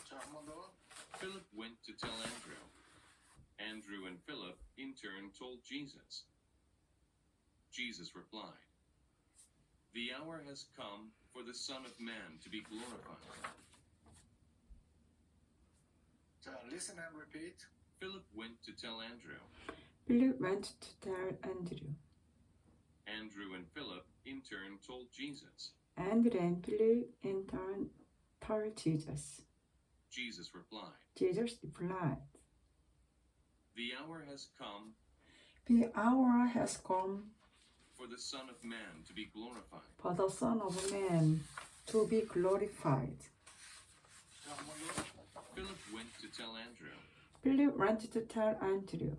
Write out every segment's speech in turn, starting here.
자, 한 번 더. Philip went to tell Andrew. Andrew and Philip in turn told Jesus. Jesus replied, "The hour has come for the Son of Man to be glorified." 자, listen and repeat. Philip went to tell Andrew. Philip went to tell Andrew. Andrew and Philip in turn told Jesus. Andrew and Philip in turn told Jesus. Jesus replied, Jesus replied, "The hour has come "The hour has come for the Son of Man to be glorified." for the Son of Man to be glorified." 자, 한 번 더. Philip went to tell Andrew. Philip went to tell Andrew.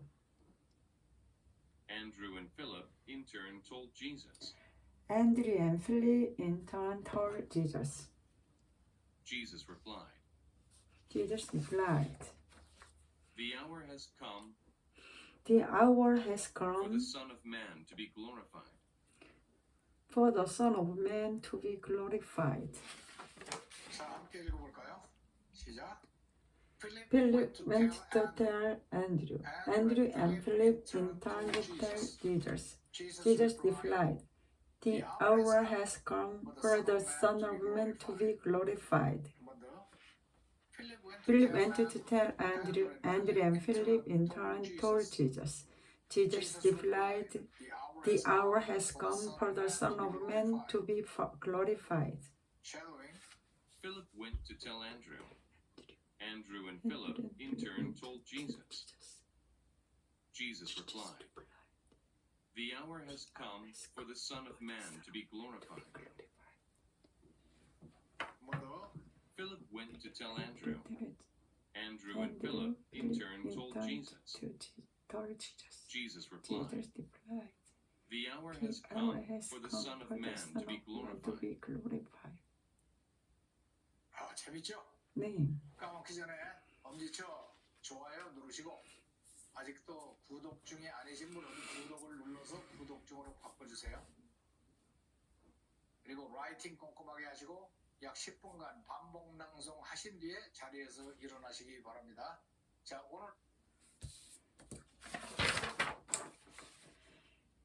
Andrew and Philip in turn told Jesus. Andrew and Philip in turn told Jesus. Jesus replied, Jesus replied, "The hour has come "The hour has for come the Son of Man to be glorified." for the Son of Man to be glorified." 자, 함께 읽어볼까요? 시작. Philip went to tell Andrew. Andrew and Philip in turn tell Jesus. Jesus replied, "The hour has come for the Son of Man to be glorified." 한 번 더. Philip went to tell Andrew. Andrew and Philip in turn told Jesus. Jesus replied, "The hour has come for the Son of Man to be glorified." Shadowing. Philip went to tell Andrew. Andrew and Philip in turn told Jesus. Jesus replied, "The hour has come for the Son of Man to be glorified." 한 번 더. Philip went to tell Andrew. Andrew and Philip in turn told Jesus. Jesus replied, Jesus replied, "The hour "The has hour come has for the come Son of for the Man Son to be of Man to glorified." be glorified. 아, 재밌죠? 네, 까먹기 전에 엄지척 좋아요 누르시고 아직도 구독 중에 아니신 분은 구독을 눌러서 구독 중으로 바꿔주세요. 그리고 라이팅 꼼꼼하게 하시고 약 10분간 반복 낭송 하신 뒤에 자리에서 일어나시기 바랍니다. 자, 오늘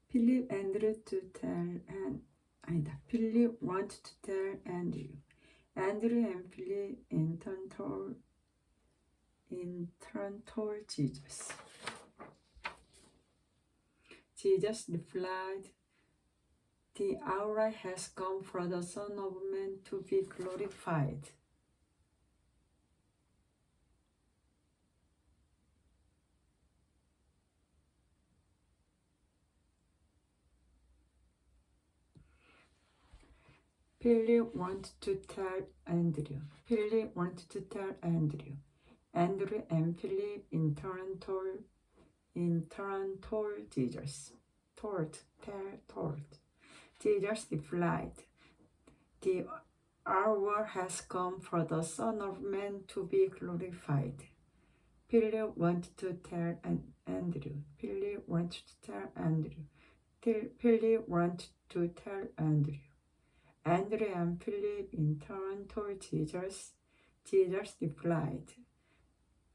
Philip Andrew to tell 아니다. Philip want to tell Andrew. Andrew and Philip in turn told Jesus. Jesus replied, "The hour has come for the Son of Man to be glorified." Philip wanted to tell Andrew. Philip wanted to tell Andrew. Andrew and Philip in turn told Jesus. Told. Jesus replied, "The hour has come for the Son of Man to be glorified." Philip wanted to tell Andrew. Philip wanted to tell Andrew. Philip wanted to tell Andrew. Andrew and Philip in turn told Jesus. Jesus replied,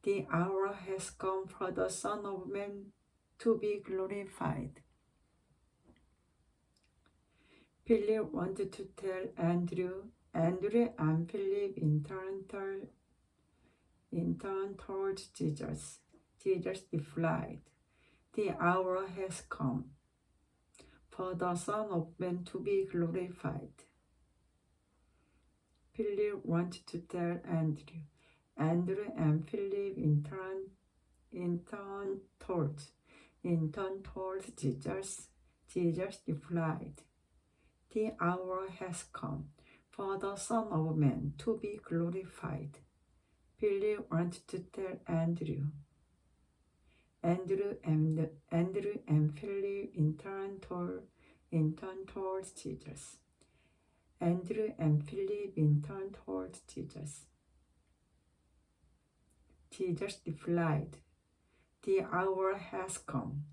"The hour has come for the Son of Man to be glorified." Philip wanted to tell Andrew. Andrew and Philip in turn told Jesus. Jesus replied, "The hour has come for the Son of Man to be glorified." Philip wanted to tell Andrew. Andrew and Philip in turn told Jesus. Jesus replied, "The hour has come for the Son of Man to be glorified." Philip wanted to tell Andrew. Andrew and Philip in turn told Jesus. Andrew and Philip in turn told Jesus. Jesus replied, "The hour has come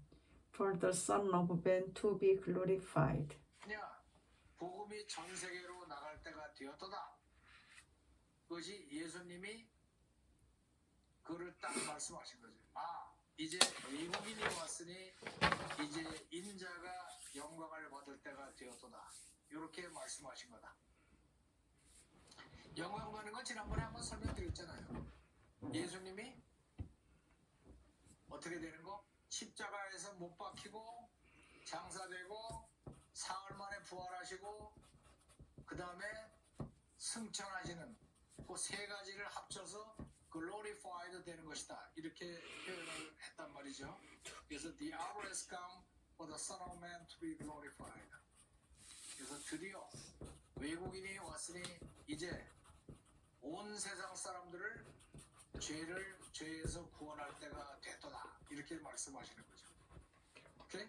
for the Son of Man to be glorified." 복음이 전 세계로 나갈 때가 되었도다. 그것이 예수님이 그를 딱 말씀하신 거죠. 아, 이제 외국인이 왔으니 이제 인자가 영광을 받을 때가 되었도다. 이렇게 말씀하신 거다. 영광 받는 건 지난번에 한번 설명드렸잖아요. 예수님이 어떻게 되는 거? 십자가에서 못 박히고 장사되고 사흘 만에 부활하시고 그 다음에 승천하시는 그 세 가지를 합쳐서 glorified 되는 것이다. 이렇게 표현을 했단 말이죠. 그래서 the hour has come for the Son of Man to be glorified. 그래서 드디어 외국인이 왔으니 이제 온 세상 사람들을 죄에서 구원할 때가 됐도다. 이렇게 말씀하시는 거죠. 오케이?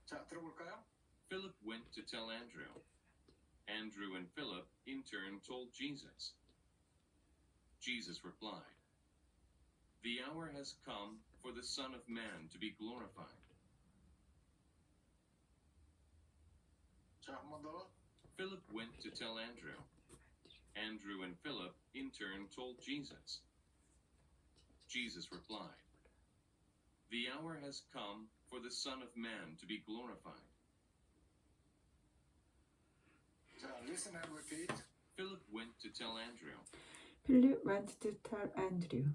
자, 들어볼까요? Philip went to tell Andrew. Andrew and Philip in turn told Jesus. Jesus replied, "The hour has come for the Son of Man to be glorified." 자, 한 번 더. Philip went to tell Andrew. Andrew and Philip in turn told Jesus. Jesus replied, "The hour has come for the Son of Man to be glorified." 자, listen and repeat. Philip went to tell Andrew. Philip went to tell Andrew.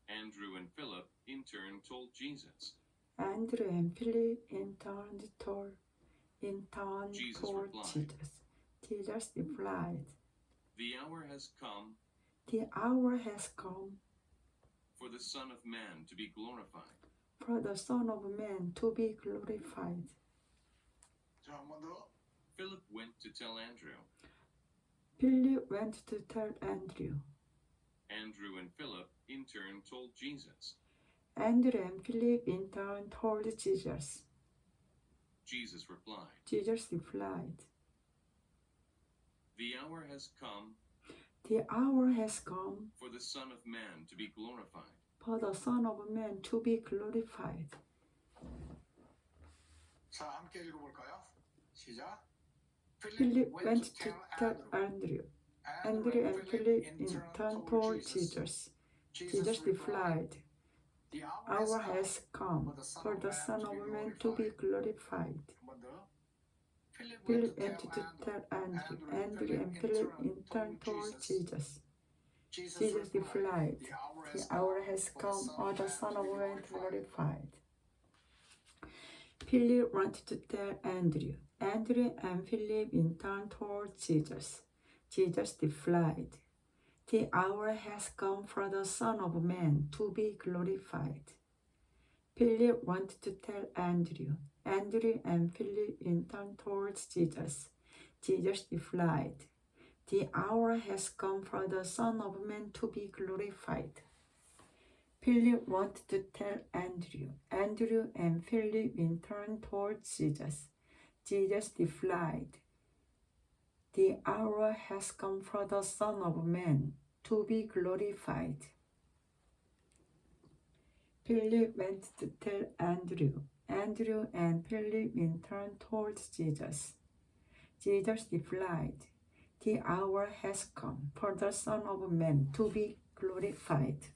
Andrew and Philip in turn told Jesus. Andrew and Philip in turn told Jesus told replied. Jesus. Jesus replied, The hour has come "The hour has come for the Son of Man to be glorified. for the Son of Man to be glorified." 자, 한 번 더. Philip went to tell Andrew. Philip went to tell Andrew. Andrew and Philip in turn told Jesus. Andrew and Philip in turn told Jesus. Jesus replied, Jesus replied, The hour has come "The hour has come for the Son of Man to be glorified. for the Son of Man to be glorified." 자, 함께 읽어볼까요? 시작. Philip went to tell Andrew. Andrew and Philip in turn told Jesus. Jesus replied, The "Hour has come for the Son of Man to be glorified." 한 번 더. Philip went to tell Andrew. Andrew and Philip in turn told Jesus. Jesus replied, "The hour has come for the Son of Man to be glorified." Philip went to tell Andrew. Andrew and Philip in turn told Jesus. Jesus replied, "The hour has come for the Son of Man to be glorified." Philip went to tell Andrew. Andrew and Philip in turn told Jesus. Jesus replied, "The hour has come for the Son of Man to be glorified." Philip went to tell Andrew. Andrew and Philip in turn told Jesus. Jesus replied, "The hour has come for the Son of Man to be glorified." Philip went to tell Andrew. Andrew and Philip in turn told Jesus. Jesus replied, "The hour has come for the Son of Man to be glorified."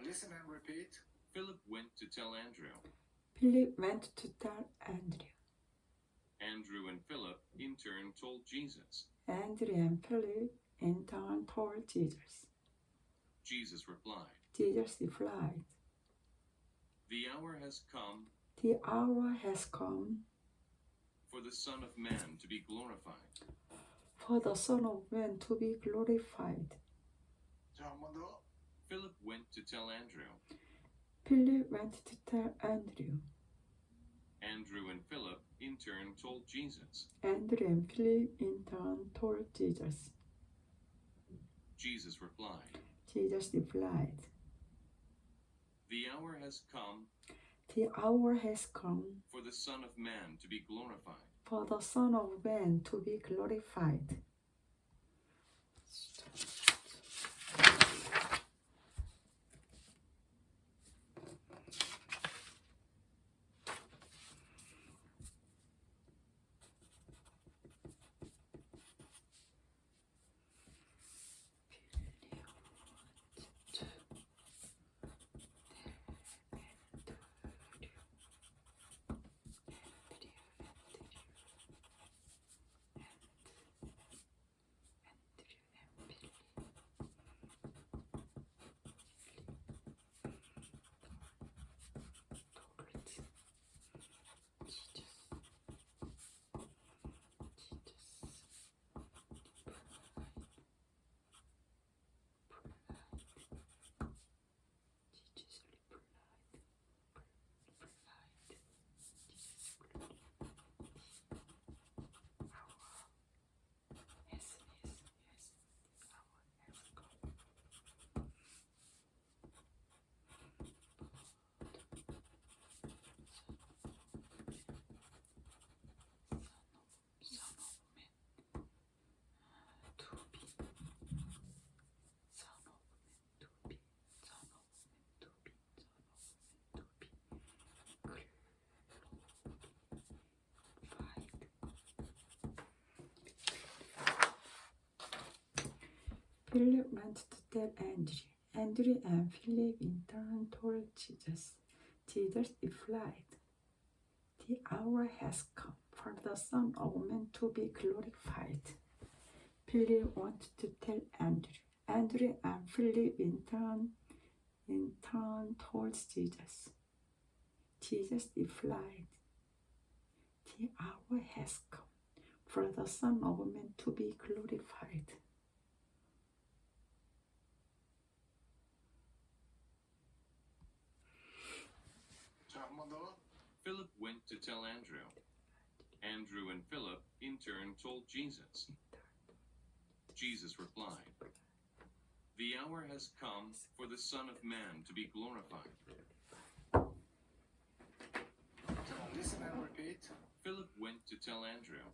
listen and repeat. Philip went to tell Andrew. Philip went to tell Andrew. Andrew and Philip in turn told Jesus. Andrew and Philip in turn told Jesus. Jesus replied, Jesus replied, "The hour has come the hour has come for the Son of Man to be glorified." for the Son of Man to be glorified. 자, 한 번 더. Philip went to tell Andrew. Philip went to tell Andrew. Andrew and Philip in turn told Jesus. Andrew and Philip in turn told Jesus. Jesus replied, Jesus replied, "The hour has come the hour has come for the Son of Man to be glorified." for the Son of Man to be glorified. Philip went to tell Andrew. Andrew and Philip in turn told Jesus. Jesus replied, "The hour has come for the Son of Man to be glorified." Philip wanted to tell Andrew. Andrew and Philip in turn told Jesus. Jesus replied, "The hour has come for the Son of Man to be glorified." 자, 한 번 더. Philip went to tell Andrew. Andrew and Philip in turn told Jesus. Jesus replied, "The hour has come for the Son of Man to be glorified." 자, listen and repeat. Philip went to tell Andrew.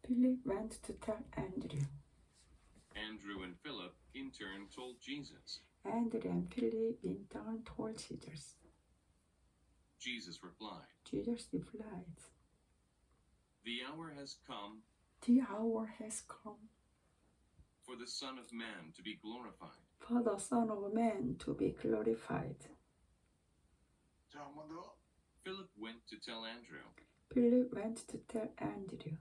Philip went to tell Andrew. Andrew and Philip in turn told Jesus. Andrew and Philip in turn told Jesus. Jesus replied, Jesus replied, "The hour has come "The hour has come for the Son of Man to be glorified." for the Son of Man to be glorified." 자, 한 번 더. Philip went to tell Andrew. Philip went to tell Andrew.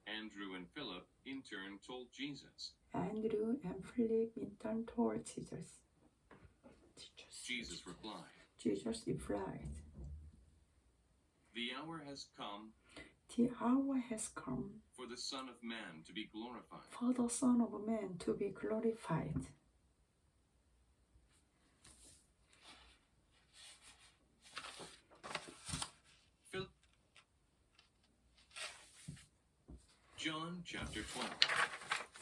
Andrew and Philip in turn told Jesus. Andrew and Philip in turn told Jesus. Jesus replied, Jesus replied, "The hour has come "The hour has come for the Son of Man to be glorified." for the Son of Man to be glorified." John chapter 12.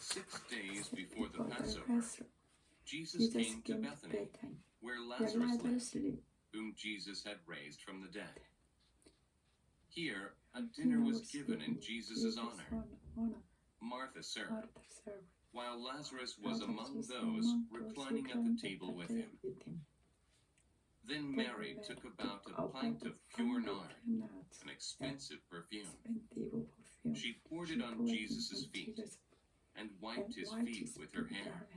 6 days before the For the Passover, Passover, Jesus Jesus came to came to Bethany, Bethany, where where Lazarus lived, Lazarus lived. whom Jesus had raised from the dead. Here, a dinner was given in Jesus' honor. Martha served, Martha served. while Lazarus was Lazarus among was those among reclining at the table with him. Then Mary took about a pint of pure nard, an expensive perfume. She poured it on Jesus' feet and wiped his feet with her hair.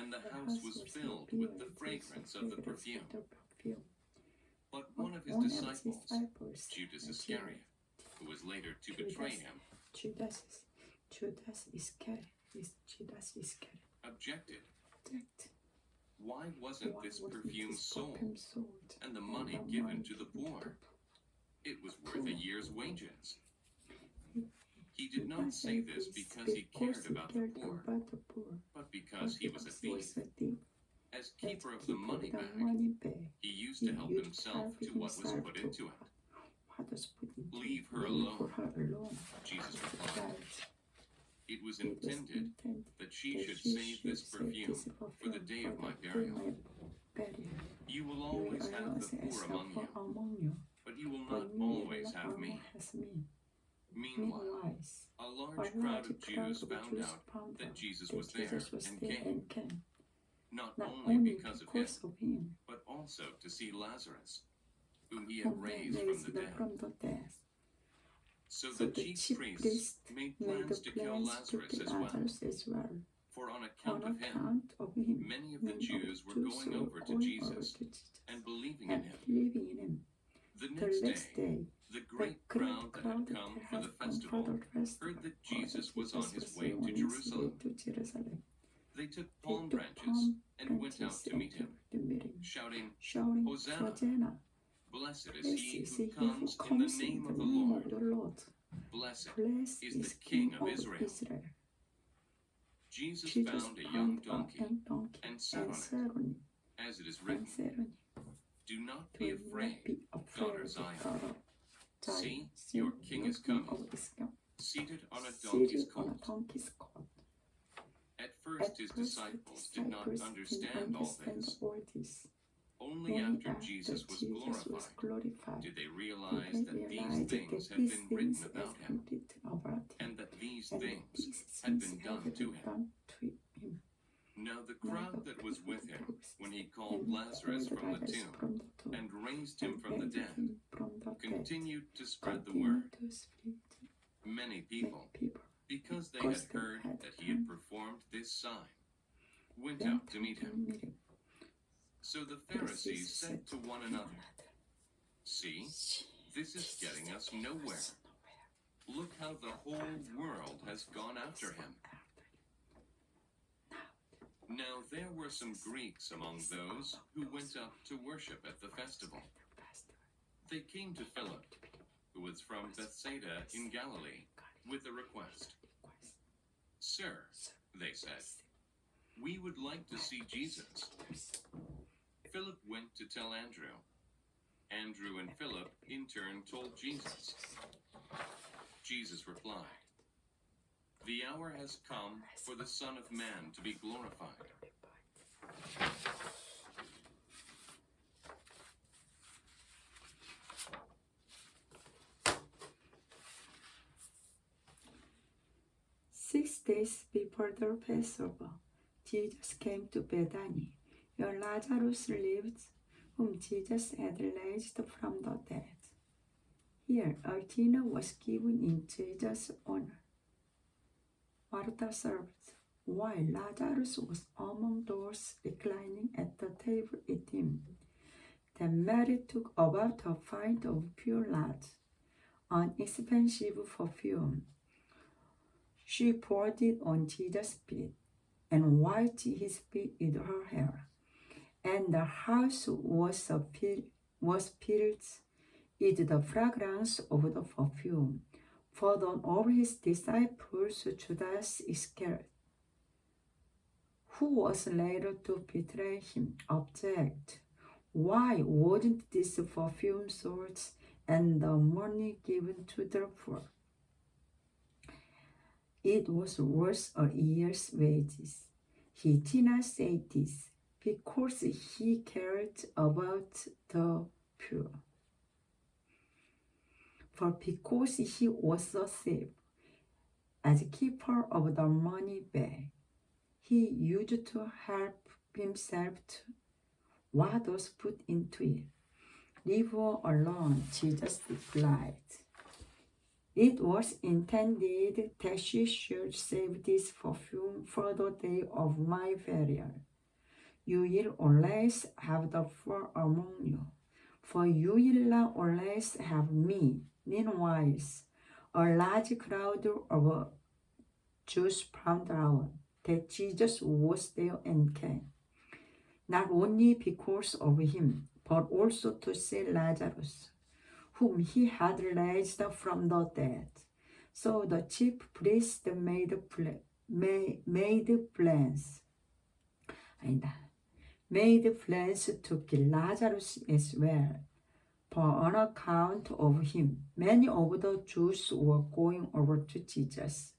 and the house was filled with the fragrance of the perfume. But one of his disciples, Judas Iscariot, who was later to betray him, Judas Iscariot. objected. Why wasn't this perfume sold and the money given to the poor? It was worth a year's wages. He did not say this because he cared about the poor, but because he was a thief. As keeper of the money bag, he used to help himself to what was put into it. Leave her alone, Jesus replied. It was intended that she should save this perfume for the day of my burial. You will always have the poor among you, but you will not always have me. Meanwhile, a large crowd of Jews found out that Jesus was there and came, not only because of him, but also to see Lazarus, whom he had raised from the dead. So the chief priests made plans to kill Lazarus as well, for on account of him, many of the Jews were going over to Jesus and believing in him. The next day, the great crowd that had come for the festival heard that Jesus was on his way to Jerusalem. They took palm branches and went out to meet him, shouting, Hosanna! Blessed is he who comes in the name of the Lord. Blessed is the King of Israel. Jesus found a young donkey and sat on it, as it is written, Do not be afraid, daughter Zion. See, your king is coming, seated on a donkey's colt. At first his disciples did not understand all this. Only after Jesus was glorified did they realize that these things had been written about him, and that these things had been done to him. Now the crowd that was with him when he called Lazarus from the tomb and raised him from the dead continued to spread the word. Many people, because they had heard that he had performed this sign, went out to meet him. So the Pharisees said to one another, See, this is getting us nowhere. Look how the whole world has gone after him. Now there were some Greeks among those who went up to worship at the festival. They came to Philip, who was from Bethsaida in Galilee, with a request. Sir, they said, we would like to see Jesus. Philip went to tell Andrew. Andrew and Philip in turn told Jesus. Jesus replied, The hour has come for the Son of Man to be glorified. Six days before the Passover, Jesus came to Bethany, where Lazarus lived, whom Jesus had raised from the dead. Here, a dinner was given in Jesus' honor. Martha served, while Lazarus was among those reclining at the table with him. Then Mary took about a pint of pure nard, an expensive perfume. She poured it on Jesus' feet and wiped his feet with her hair. And the house was filled with the fragrance of the perfume. For one of his disciples, Judas Iscariot, who was later to betray him, objected, Why wasn't this perfume sold and the money given to the poor? It was worth a year's wages. He did not say this because he cared about the poor, for because he was a thief. As keeper of the money bag, he used to help himself to what was put into it. Leave her alone, Jesus replied. It was intended that she should save this perfume for the day of my burial. you will always have the poor among you, for you will not always have me. Meanwhile, a large crowd of Jews found out that Jesus was there and came, not only because of him, but also to see Lazarus, whom he had raised from the dead. So the chief priests made plans to kill Lazarus as well. For on account of him, many of the Jews were going over to Jesus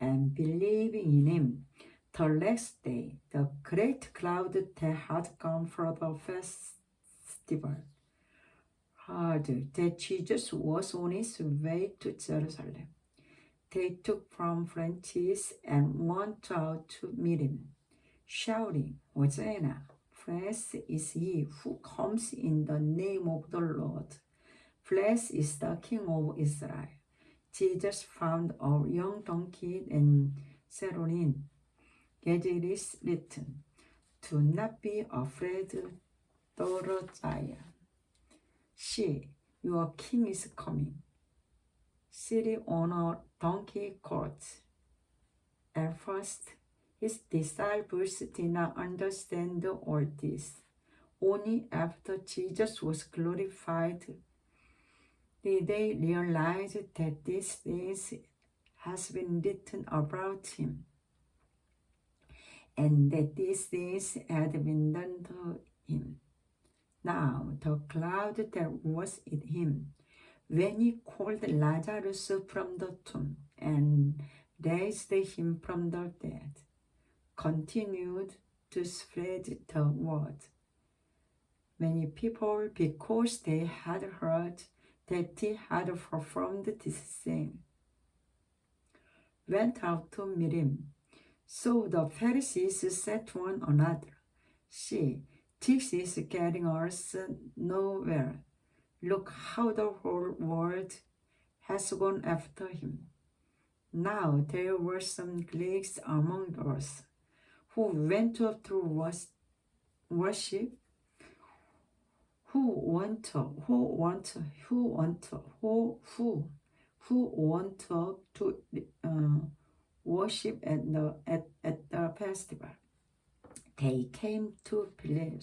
and believing in him. The next day, the great crowd that had come for the festival heard that Jesus was on his way to Jerusalem. They took palm branches and went out to meet him, shouting, Hosanna! Blessed is he who comes in the name of the Lord. Blessed is the King of Israel. Jesus found a young donkey and sat on it. As it is written, do not be afraid, daughter Zion. See, your king is coming, sitting on a donkey colt. At first, his disciples did not understand all this. Only after Jesus was glorified did they realize that these things has been written about him, and that these things had been done to him. Now the cloud that was with him, when he called Lazarus from the tomb and raised him from the dead, continued to spread the word. Many people, because they had heard that he had performed this same, went out to meet him. So the Pharisees said to one another, see, this is getting us nowhere. Look how the whole world has gone after him. Now there were some Greeks among us who went up to worship, who want to worship at the festival. They came to Philip,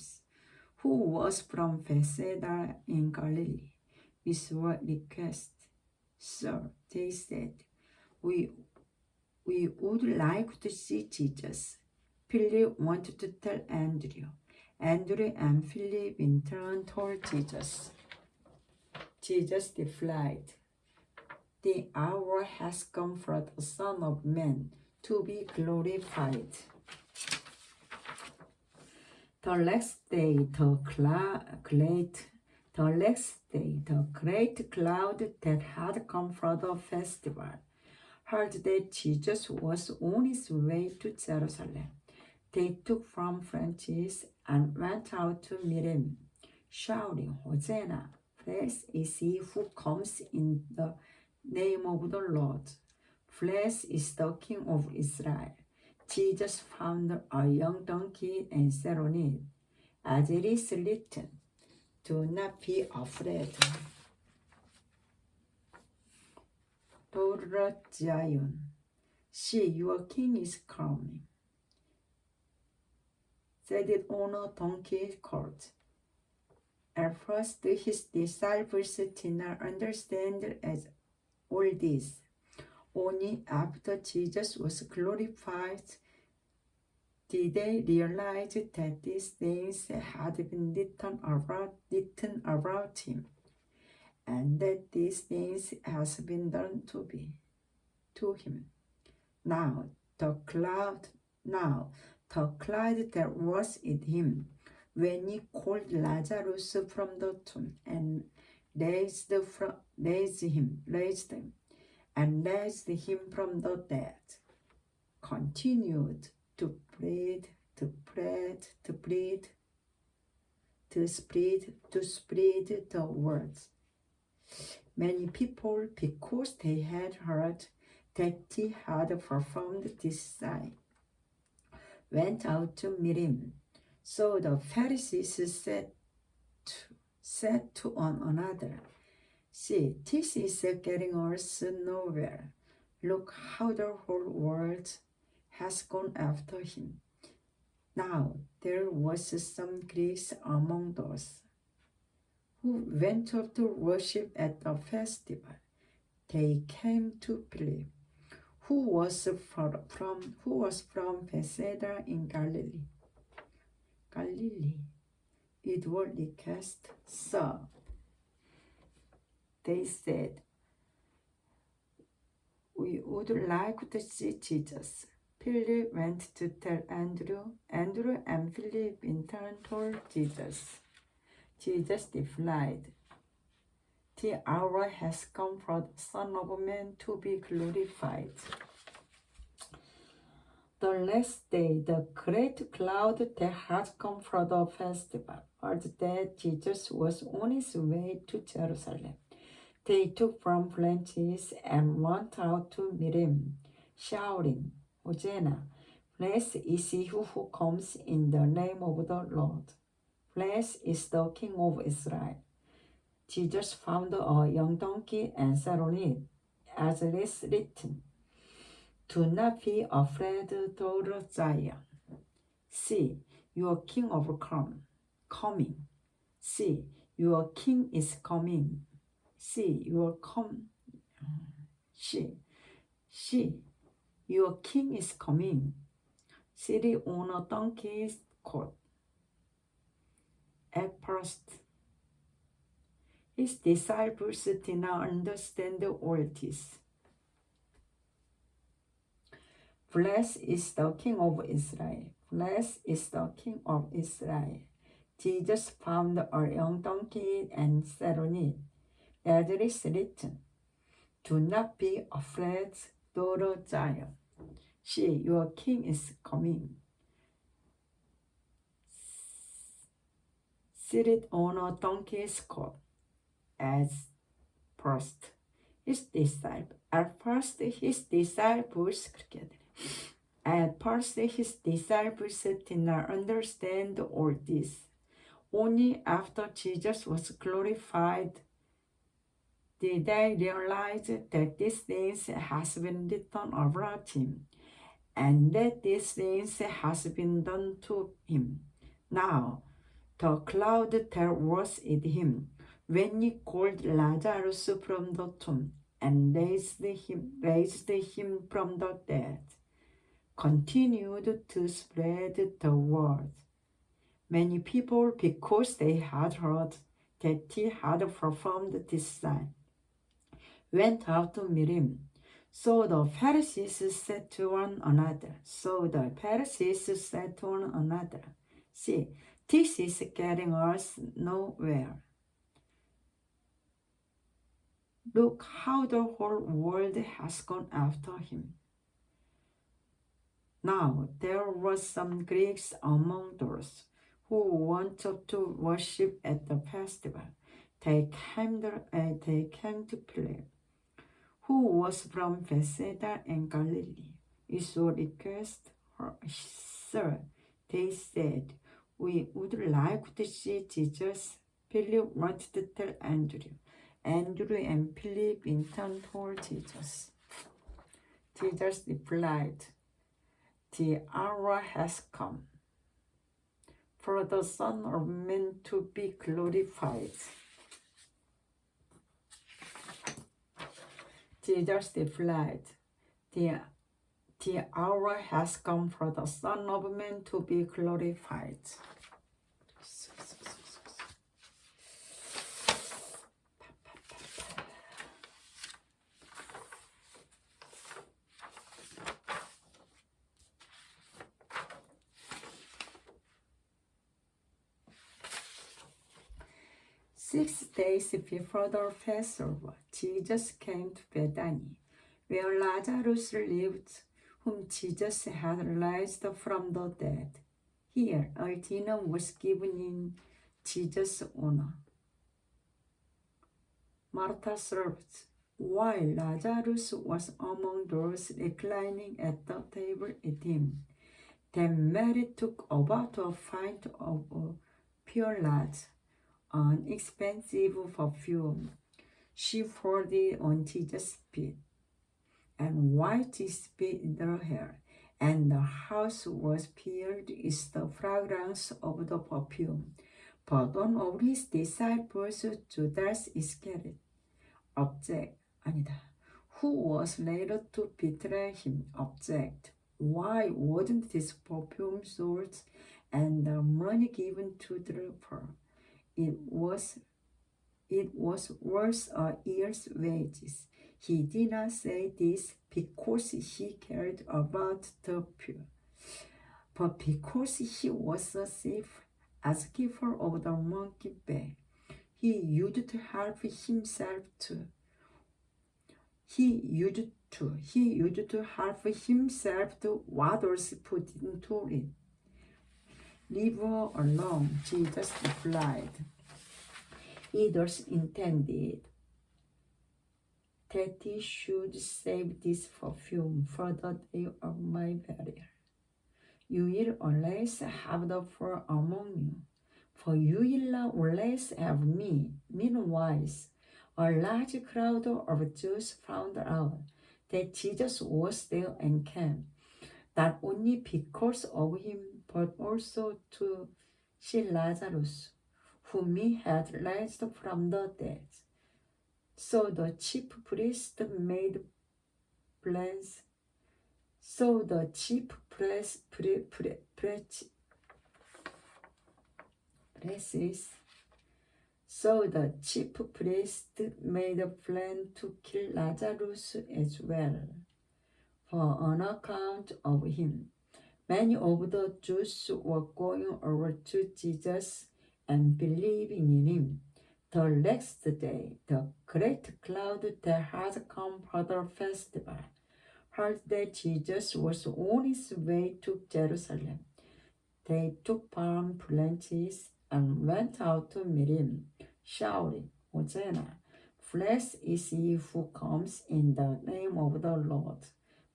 who was from Bethsaida in Galilee, with what request? Sir, they said, we would like to see Jesus. Philip wanted to tell Andrew. Andrew and Philip in turn told Jesus. Jesus replied, the hour has come for the Son of Man to be glorified. The next day, the great cloud that had come for the festival heard that Jesus was on his way to Jerusalem. They took palm branches and went out to meet him, shouting, Hosanna! Blessed is he who comes in the name of the Lord. Blessed is the King of Israel. Jesus found a young donkey and sat on it. As it is written, do not be afraid, daughter Zion. See, your king is coming, seated on a donkey colt. At first, his disciples did not understand all this. Only after Jesus was glorified did they realize that these things had been written about him, and that these things has been done to him. Now the cloud that was with him, when he called Lazarus from the tomb and raised him from the dead, continued to spread the words. Many people, because they had heard that he had performed this sign, went out to meet him, So the Pharisees said to one another, "See, this is getting us nowhere. Look how the whole world has gone after him." Now there was some Greeks among those who went up to worship at the festival. They came to Philip, who was from Bethsaida in Galilee. It was request, "Sir," they said, "we would like to see Jesus." Philip went to tell Andrew. Andrew and Philip in turn told Jesus. Jesus replied, "The hour has come for the Son of Man to be glorified." The next day, the great crowd that had come for the festival heard that Jesus was on his way to Jerusalem. They took palm branches and went out to meet him, shouting, "Hosanna! Blessed is he who comes in the name of the Lord. Blessed is the King of Israel." Jesus found a young donkey and sat on it, as it is written, "Do not be afraid, daughter Zion. See, your king coming. See, your king is coming. See, your king is coming, sitting on a donkey's colt." At first, his disciples did not understand all this. "Blessed is the King of Israel. Blessed is the King of Israel." Jesus found a young donkey and sat on it, as it is written, "Do not be afraid, daughter Zion. See, your king is coming, seated on a donkey's colt." At first, his disciples did not understand all this. Only after Jesus was glorified did they realize that these things has been written about him, and that these things has been done to him. Now, the cloud that was with him when he called Lazarus from the tomb and raised him from the dead, continued to spread the word. Many people, because they had heard that he had performed this sign, went out to meet him. So the Pharisees said to one another, "See, this is getting us nowhere. Look how the whole world has gone after him." Now there were some Greeks among those who wanted to worship at the festival. They came to Philip, who was from Bethsaida in Galilee. "We saw request, Sir," they said, "we would like to see Jesus." Philip wanted to tell Andrew. Andrew and Philip in turn told Jesus. Jesus replied, "The hour has come for the Son of Man to be glorified." Jesus replied, The hour has come for the Son of Man to be glorified." "6 days before the Passover, Jesus came to Bethany, where Lazarus lived, whom Jesus had raised from the dead. Here, a dinner was given in Jesus' honor. Martha served, while Lazarus was among those reclining at the table with him. Then Mary took about a pint of pure nard, an expensive perfume. She poured it on Jesus' feet and wiped his feet in her hair, and the house was filled with the fragrance of the perfume. But one of his disciples, Judas Iscariot, who was later to betray him, objected. Why wasn't this perfume sold and the money given to the poor? It was worth a year's wages. He did not say this because he cared about the poor, but because he was a thief, as keeper of the monkey bag. He used to help himself too. He used to help himself to what was put into it. Leave her alone, Jesus replied. It was intended that he should save this perfume for the day of my burial. You will always have the poor among you, for you will not always have me. Meanwhile, a large crowd of Jews found out that Jesus was there and came, not only because of him, but also to see Lazarus, whom he had raised from the dead. So the chief priest made plans. So the chief priest made a plan to kill Lazarus as well. For on account of him, many of the Jews were going over to Jesus and believing in him. The next day, the great crowd that had come for the festival heard that Jesus was on his way to Jerusalem. They took palm branches and went out to meet him, shouting, Hosanna! Blessed is he who comes in the name of the Lord.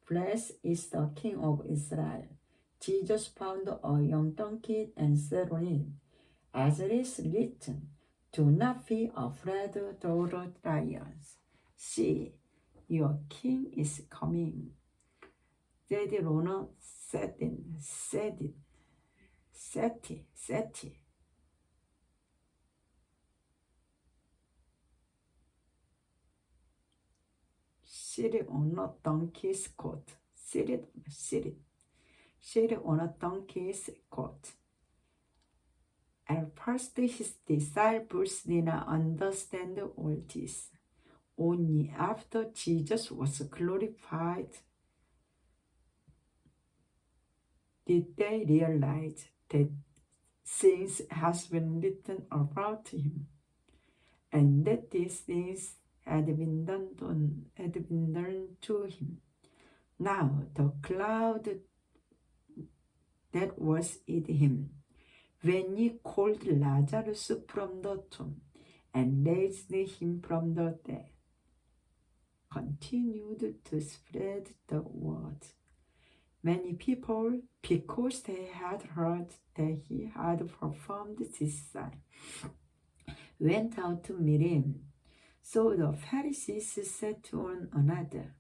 Blessed is the King of Israel. Jesus found a young donkey and sat on it. As it is written, do not be afraid, daughter lions. See, your king is coming. 제대로는 세티. Seated on a donkey's coat. Seated on a donkey's coat. At first his disciples did not understand all this. Only after Jesus was glorified did they realize that things has been written about him, and that these things had been done to him. Now the cloud that was with him, when he called Lazarus from the tomb and raised him from the dead, continued to spread the word. Many people, because they had heard that he had performed this sign, went out to meet him. So the Pharisees said to one another,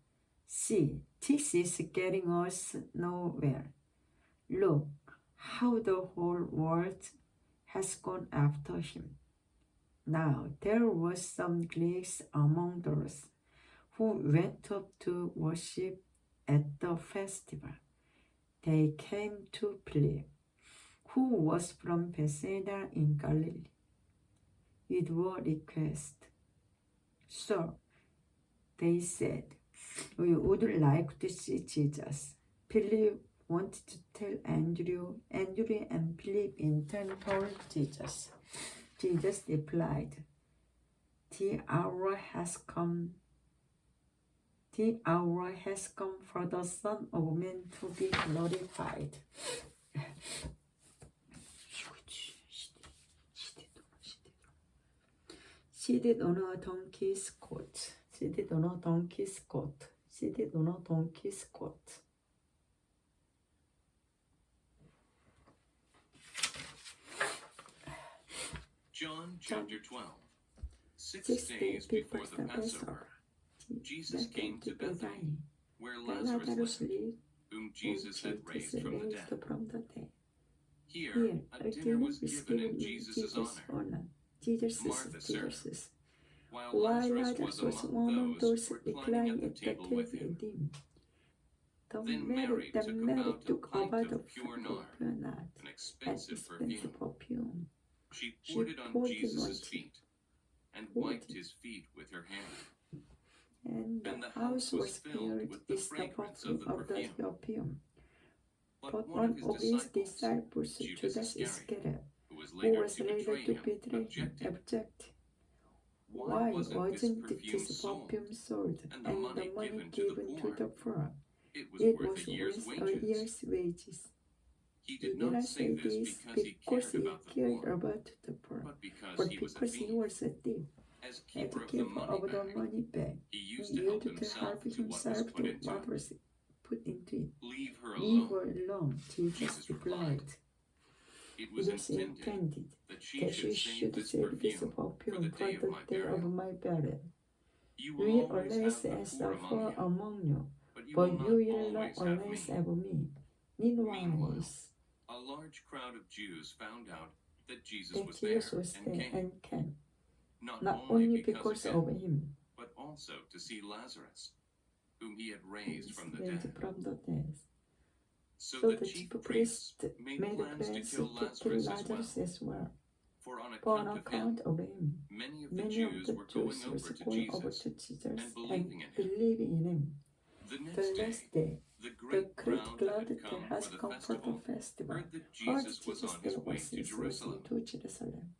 see, this is getting us nowhere. Look how the whole world has gone after him. Now there were some Greeks among those who went up to worship at the festival. They came to Philip, who was from Bethsaida in Galilee, with a request. Sir, they said, we would like to see Jesus. Philip wanted to tell Andrew and Philip in turn told Jesus. Jesus replied, the hour has come for the Son of Man to be glorified. Seated on a donkey's coat. Seated on a donkey's coat. Seated on a donkey's coat. John chapter 12. 6 6 days days before before the the Passover, Passover, Jesus came to Bethany, where where Lazarus Lazarus lived, lived, whom whom Jesus had raised from the dead. from the dead. Here, Here, a dinner was given in Jesus' honor. honor. Jesus' Martha served, Jesus. while While Lazarus Lazarus was among those reclining at the table with him. Then Mary took about a pint of pure nard, an expensive perfume. She poured it on Jesus' feet and wiped his feet with her hair. and the house was filled with the fragrance of the perfume. But one of his disciples, Judas Iscariot, who was who later was to later betray to him, betray him, objected, objected. "Why wasn't this perfume perfume sold sold and the money given to the poor? It was It worth was a year's worth a wages." year's wages. He He did did not say this because he cared about the poor, about the poor, but because but he was a because he thief. was a thief. As As keeper of the keeper money of the bag, money bag, he he used to help used to himself help to what was himself put to into what it. was put into it. Leave her Leave alone. her alone, Jesus Jesus replied. It It was was intended intended that she that should she save should this save this perfume for perfume the for day of the my day of burial. my burial. You We will always always have as the the poor poor among you, among you, but you but will you not will not always always have me. have me. Meanwhile, A large crowd of Jews found out that Jesus that was Jesus there was and there came, and came, not not only only because because of of him, him, but also to see Lazarus, whom he had raised from the raised dead. from the dead. So So the the chief chief priests priest made made plans to plans kill to kill Lazarus Lazarus as well. For on For on account of him, account of him, many of the many of Jews the were going Jews over was to going over Jesus to Jesus and and believing in him. believing in him. The The next next day, day, the the great great crowd crowd that had that come has for the come for the festival heard that heard Jesus was Jesus on his that way was to his way Jerusalem. to Jerusalem.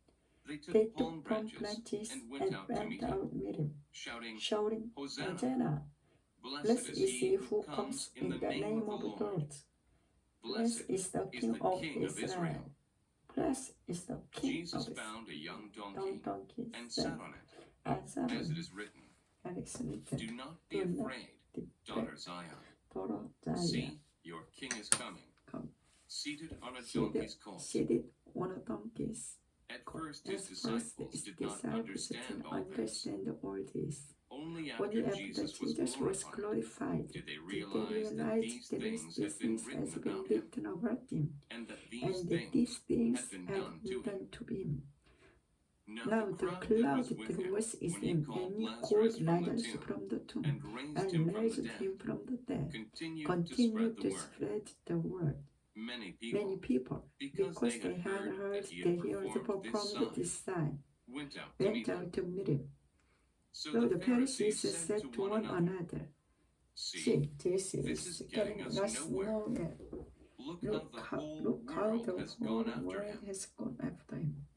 They took They palm took palm branches branches and and went out to meet him, meet him, shouting, shouting, "Hosanna! Hosanna! Blessed is he who comes in the name of the Lord. Blessed Blessed is the is King the of King of Israel." Israel. Blessed is the King Jesus of found a young Israel. donkey and sat on it, as it is written, "Do not be Do not afraid, be daughter Zion. Toro Zion. See, your king is coming, Come. seated on a Seated donkey's colt." seated on a donkey's At colt. first, his At disciples did not understand all this. all this. Only Only after after Jesus Jesus was was glorified glorified did they did realize that these things had been written about him, and that these and that things these things had been had done been to him. done to him. Now Now the the crowd cloud that was with that him was in when he him, called and he Lazarus called from the Lazarus tomb from the tomb and raised and him from the raised dead him from the dead, continued continued to to spread spread the word. Many Many people, people, because they had heard that he had performed this sign, went out to meet went him. out to meet him. So So the the Pharisees Pharisees said to one another, See, this this is getting us nowhere. Look how the whole world has gone after him. has gone after him.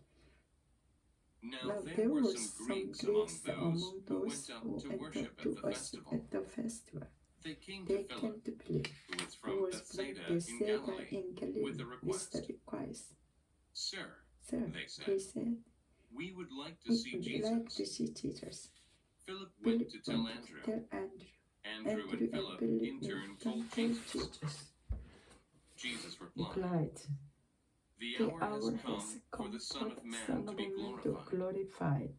Now there were some Greeks among those who went up to worship at the festival. They came to They Philip, came to Philip, who was who from was Bethsaida from in Galilee, in Galilee, with a request. with the request. "Sir, Sir, they said, they said, we would like to we see would like to Jesus." see Jesus. Philip Philip went to tell went Andrew. to tell Andrew. Andrew and Philip in turn told Jesus. Jesus replied, "The The hour has come for the Son of Man to be glorified. glorified.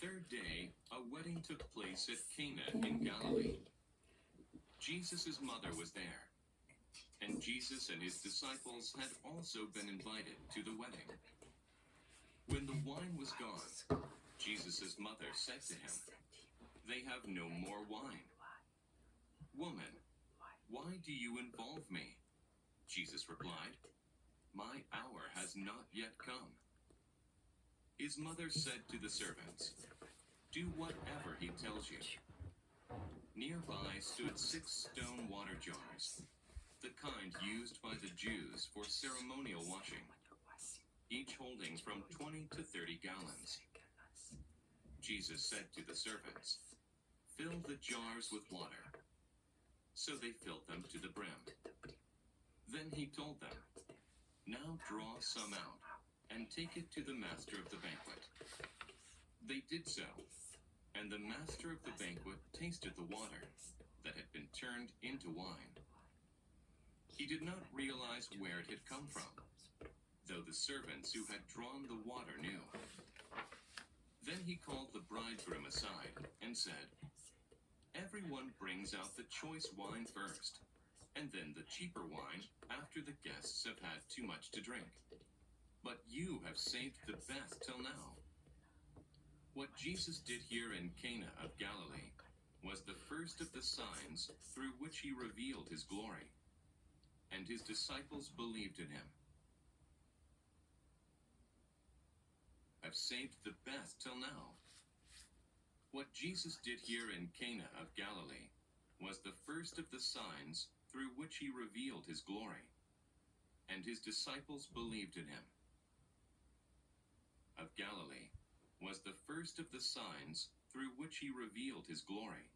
third day, a wedding took place at Cana in Galilee. Jesus' mother was there, and Jesus and his disciples had also been invited to the wedding. When the wine was gone, Jesus' mother said to him, "They have no more wine." "Woman, why do you involve me?" Jesus replied, "My hour has not yet come." His mother said to the servants, "Do whatever he tells you." Nearby stood 6 stone water jars, the kind used by the Jews for ceremonial washing, each holding from 20 to 30 gallons. Jesus said to the servants, "Fill the jars with water." So they filled them to the brim. Then he told them, "Now draw some out and take it to the master of the banquet." They did so, and the master of the banquet tasted the water that had been turned into wine. He did not realize where it had come from, though the servants who had drawn the water knew. Then he called the bridegroom aside and said, "Everyone brings out the choice wine first, and then the cheaper wine after the guests have had too much to drink. But you have saved the best till now." What Jesus did here in Cana of Galilee was the first of the signs through which he revealed his glory, and his disciples believed in him. Have saved the best till now. What Jesus did here in Cana of Galilee was the first of the signs through which he revealed his glory, and his disciples believed in him. Of Galilee was the first of the signs through which he revealed his glory,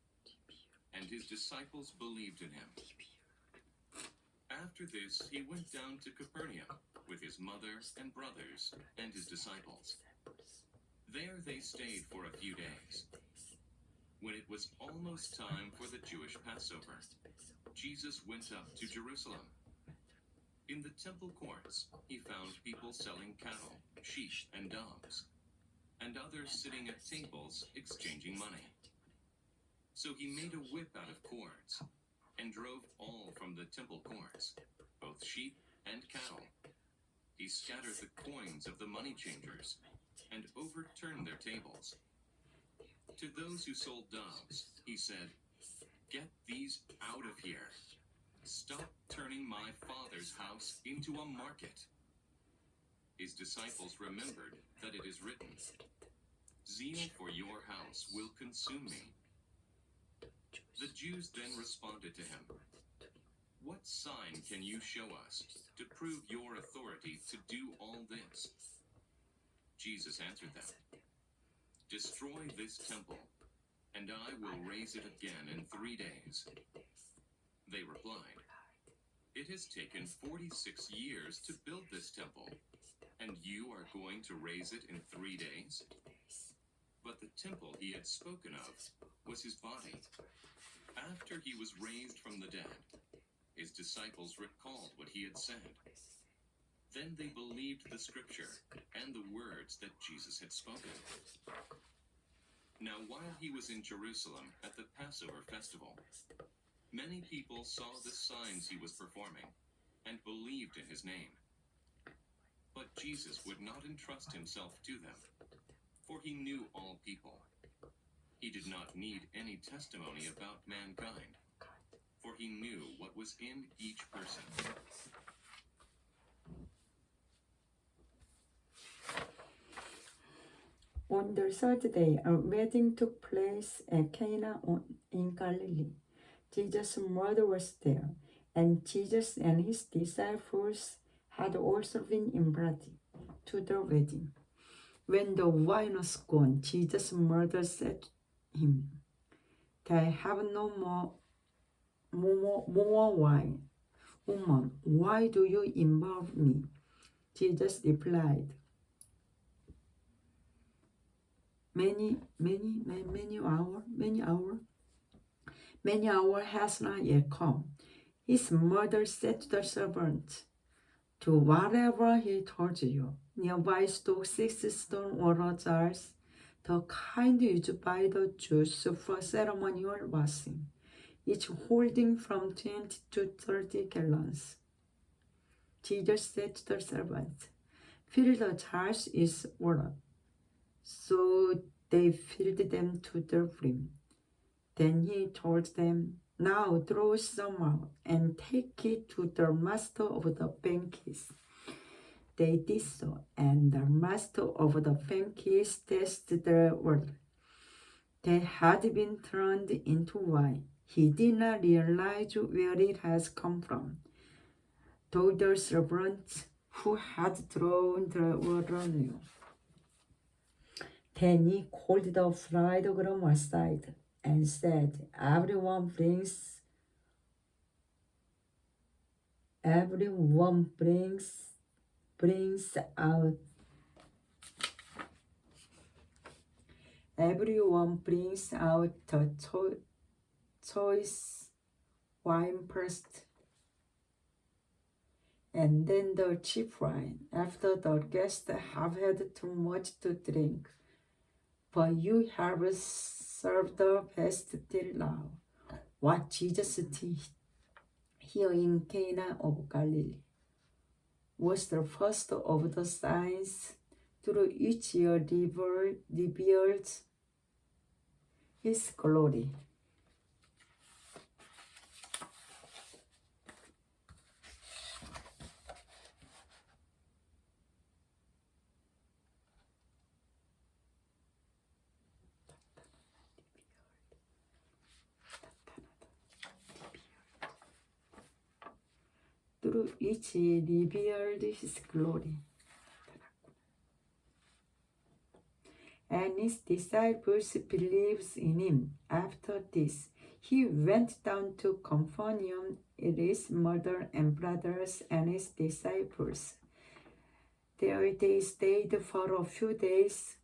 and his disciples believed in him. After this, he went down to Capernaum with his mother and brothers and his disciples. There they stayed for a few days. When it was almost time for the Jewish Passover, Jesus went up to Jerusalem. In the temple courts, he found people selling cattle, sheep, and dogs, and others sitting at tables exchanging money. So he made a whip out of cords and drove all from the temple courts, both sheep and cattle. He scattered the coins of the money changers and overturned their tables. To those who sold doves, he said, "Get these out of here. Stop turning my Father's house into a market." His disciples remembered that it is written, "Zeal for your house will consume me." The Jews then responded to him, "What sign can you show us to prove your authority to do all this?" Jesus answered them, "Destroy this temple, and I will raise it again in 3 days." They replied, "It has taken 46 years to build this temple, and you are going to raise it in 3 days?" But the temple he had spoken of was his body. After he was raised from the dead, his disciples recalled what he had said. Then they believed the scripture and the words that Jesus had spoken. Now, while he was in Jerusalem at the Passover festival, many people saw the signs he was performing and believed in his name. But Jesus would not entrust himself to them, for he knew all people. He did not need any testimony about mankind, for he knew what was in each person. On the third day, a wedding took place at Cana in Galilee. Jesus' mother was there, and Jesus and his disciples had also been invited to the wedding. When the wine was gone, Jesus' mother said to him, "They have no more wine. Woman, why do you involve me?" Jesus replied, Many hour has not yet come." His mother said to the servants, "Do whatever he told you." Nearby stood 6 stone water jars, the kind used by the Jews for ceremonial washing, each holding from 20 to 30 gallons. Jesus said to the servants, "Fill the jars with water." So they filled them to the brim. Then he told them, "Now draw some out and take it to the master of the banquet." They did so, and the master of the banquet tasted the water. They had been turned into wine. He did not realize where it has come from. Though the servants who had drawn the water knew. Then he called the bridegroom aside and said, Everyone brings out the choice wine first, and then the cheap wine, after the guests have had too much to drink. But you have served the best till now. What Jesus did here in Cana of Galilee was the first of the signs through which he revealed his glory. Through which he revealed his glory. And his disciples believed in him. After this, he went down to Capernaum with his mother and brothers and his disciples. There they stayed for a few days.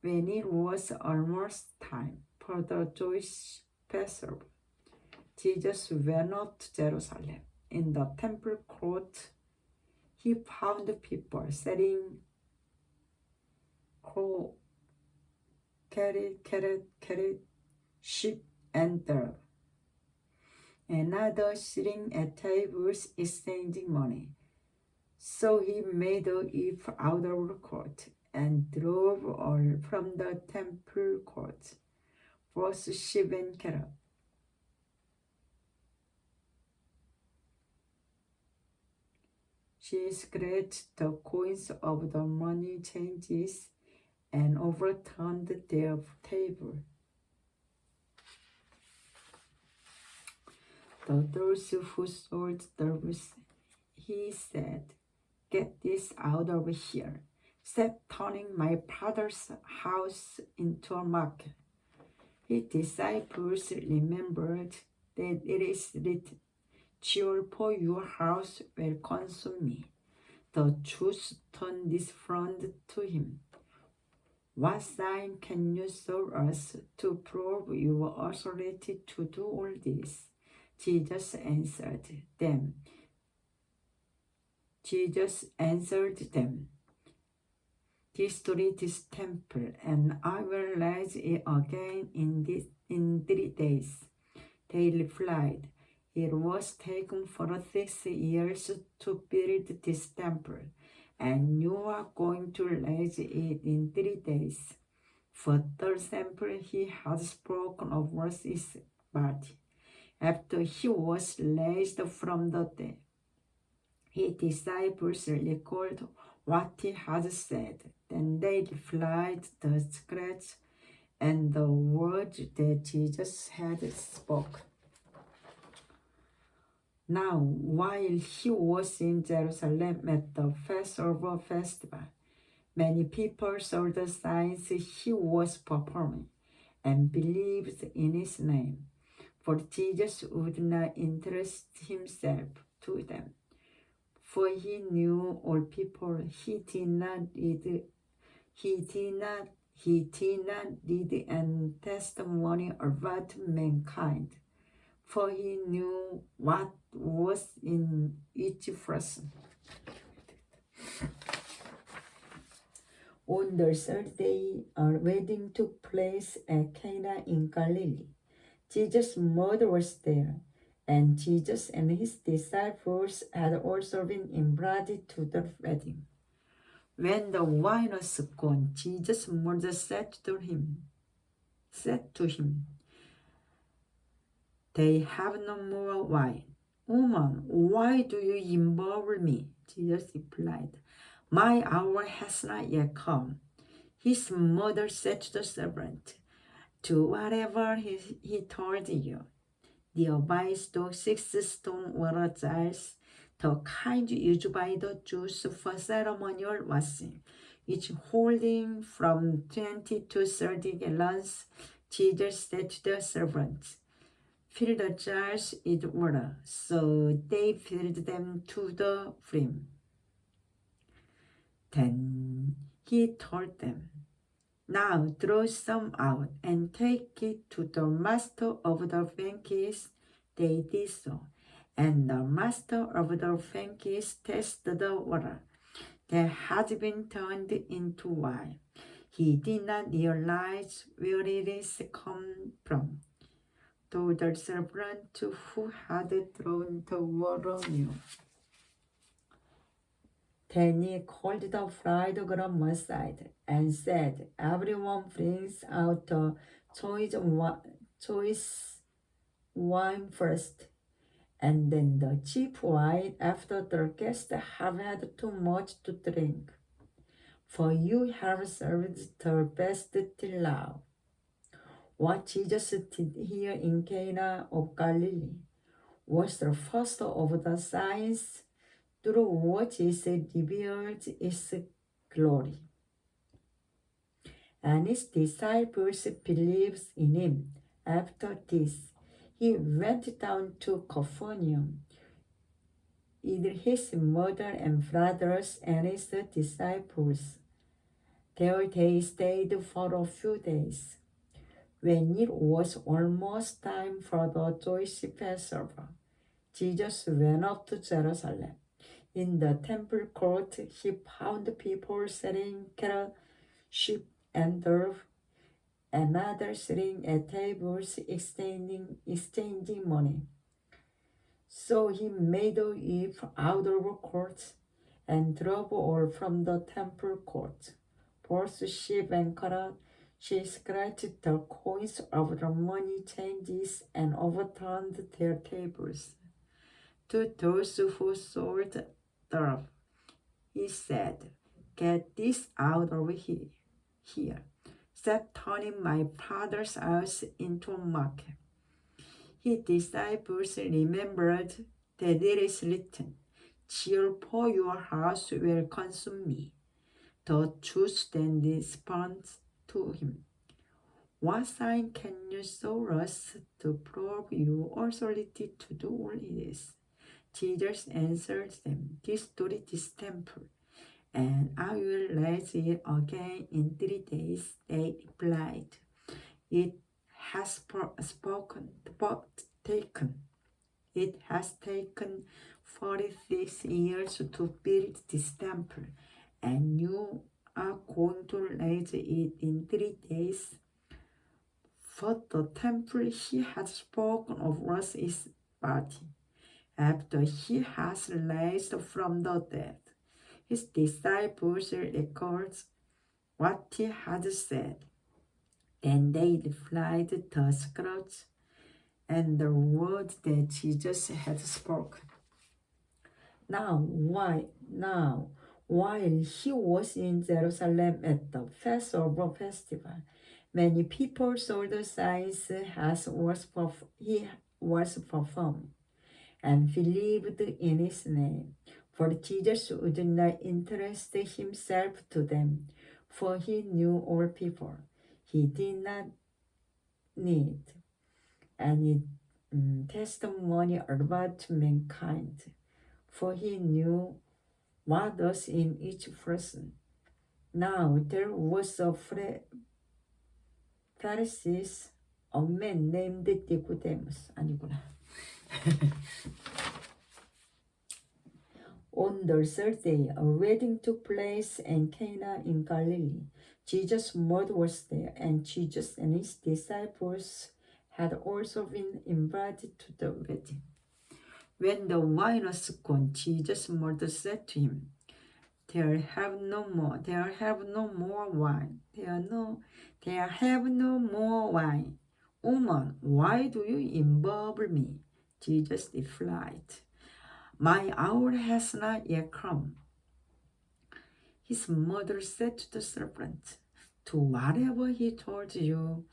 When it was almost time for the Jewish Passover, Jesus went up to Jerusalem. In the temple court, he found people selling carrot, sheep, and dove, and others sitting at tables exchanging money. So he made a whip out of the court and drove all from the temple court, both sheep and cattle. She scratched the coins of the money changers and overturned their table. Those who sold doves, he said, "Get this out of here. Stop turning my father's house into a market." His disciples remembered that it is written, "Cheer, for your house will consume me." The Jews turned this front to him. "What sign can you show us to prove your authority to do all this?" Jesus answered them, "Destroy this temple, and I will raise it again in 3 days." They replied, "It was taken 46 years to build this temple, and you are going to raise it in 3 days." For the temple he had spoken of was his body. After he was raised from the dead, his disciples recalled what he had said. Then they replied the scriptures and the words that Jesus had spoken. Now, while he was in Jerusalem at the Passover festival, many people saw the signs he was performing and believed in his name. For Jesus would not entrust himself to them, for he knew all people. He did not need any testimony about mankind, for he knew what was in each person. On the third day, a wedding took place at Cana in Galilee. Jesus' mother was there, and Jesus and his disciples had also been invited to the wedding. When the wine was gone, Jesus' mother said to him, "They have no more wine." "Woman, why do you involve me?" Jesus replied, "My hour has not yet come." His mother said to the servant, "Do whatever he told you." The advice took 6 stone water jars, the kind used by the Jews for ceremonial washing, each holding from 20 to 30 gallons. Jesus said to the servants, "Fill the jars with water." So they filled them to the brim. Then he told them, "Now throw some out and take it to the master of the banquet." They did so, and the master of the banquet tasted the water that had been turned into wine. He did not realize where it is come from, though the servant who had thrown the water knew. Then he called the bridegroom aside and said, "Everyone brings out the choice wine first, and then the cheap wine after the guests have had too much to drink. For you have served the best till now." What Jesus did here in Cana of Galilee was the first of the signs through which is revealed its glory. And his disciples believed in him. After this, he went down to Capernaum with his mother and brothers and his disciples. There they stayed for a few days. When it was almost time for the Jewish Passover, Jesus went up to Jerusalem. In the temple court, he found people selling cattle, sheep, and dove, and others sitting at tables exchanging money. So he made a whip out of court and drove all from the temple court, both sheep and cattle. She scratched the coins of the money changes and overturned their tables. To those who sold dove, he said, "Get this out of here. Stop turning my father's house into a market." His disciples remembered that it is written, "Zeal for your house will consume me." The Jews then responded to him, "What sign can you show us to prove your authority to do all this?" Jesus answered them, "Destroy this temple, and I will raise it again in 3 days." They replied, It has taken 46 years to build this temple, and you are going to raise it in 3 days. But the temple he had spoken of was his body, after he has raised from the dead. His disciples recalled what he had said. Then they replied the scriptures and the word that Jesus had spoken. Now, while he was in Jerusalem at the Passover festival, many people saw the signs he was performed and believed in his name. For Jesus would not entrust himself to them, for he knew all people. He did not need any testimony about mankind, for he knew what was in each person. Now there was a Pharisee, a man named Nicodemus. 아니구나. On the third day, a wedding took place in Cana in Galilee. Jesus' mother was there, and Jesus and his disciples had also been invited to the wedding. When the wine was gone, Jesus' mother said to him, There have no more wine. There have no more wine. Woman, why do you involve me? Jesus replied, My hour has not yet come. His mother said to the servant, To whatever he told you,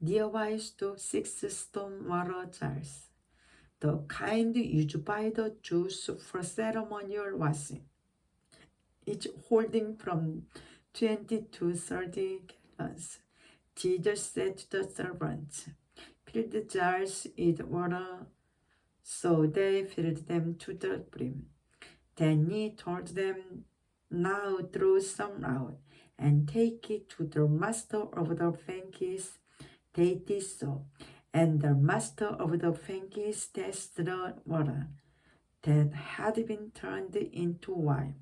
nearby stood 6 stone water jars, the kind used by the Jews for ceremonial washing, each holding from 20 to 30 gallons. Jesus said to the servants, Fill the jars with water. So they filled them to the brim. Then he told them, Now throw some out and take it to the master of the banquet. They did so, and the master of the banquet tasted the water that had been turned into wine.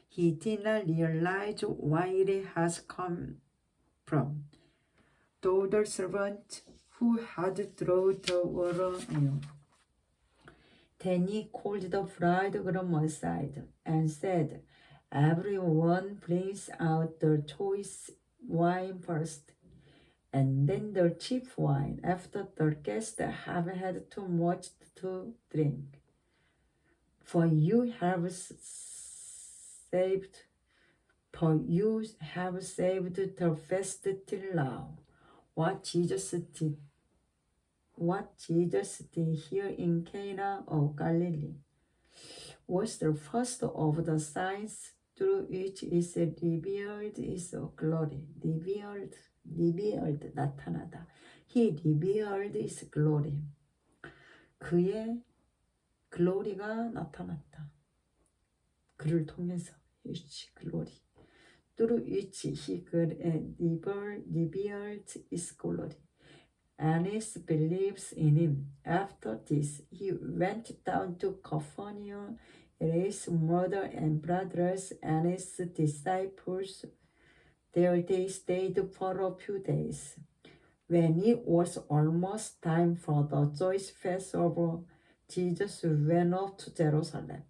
He did not realize where it has come from. Though the servant who had thrown the water knew. Then he called the bridegroom aside and said, Everyone brings out the choice wine first, and then the cheap wine after the guests have had too much to drink. For you have saved the best till now. What Jesus did here in Cana of Galilee was the first of the signs through which is revealed his glory. 나타나다. He revealed his glory. 그의 글로리가 나타났다. 그를 통해서 his glory. Through which he revealed his glory. Annas believes in him. After this, he went down to Capernaum. His mother and brothers and his disciples. There they stayed for a few days. When it was almost time for the Jewish Passover, Jesus went up to Jerusalem.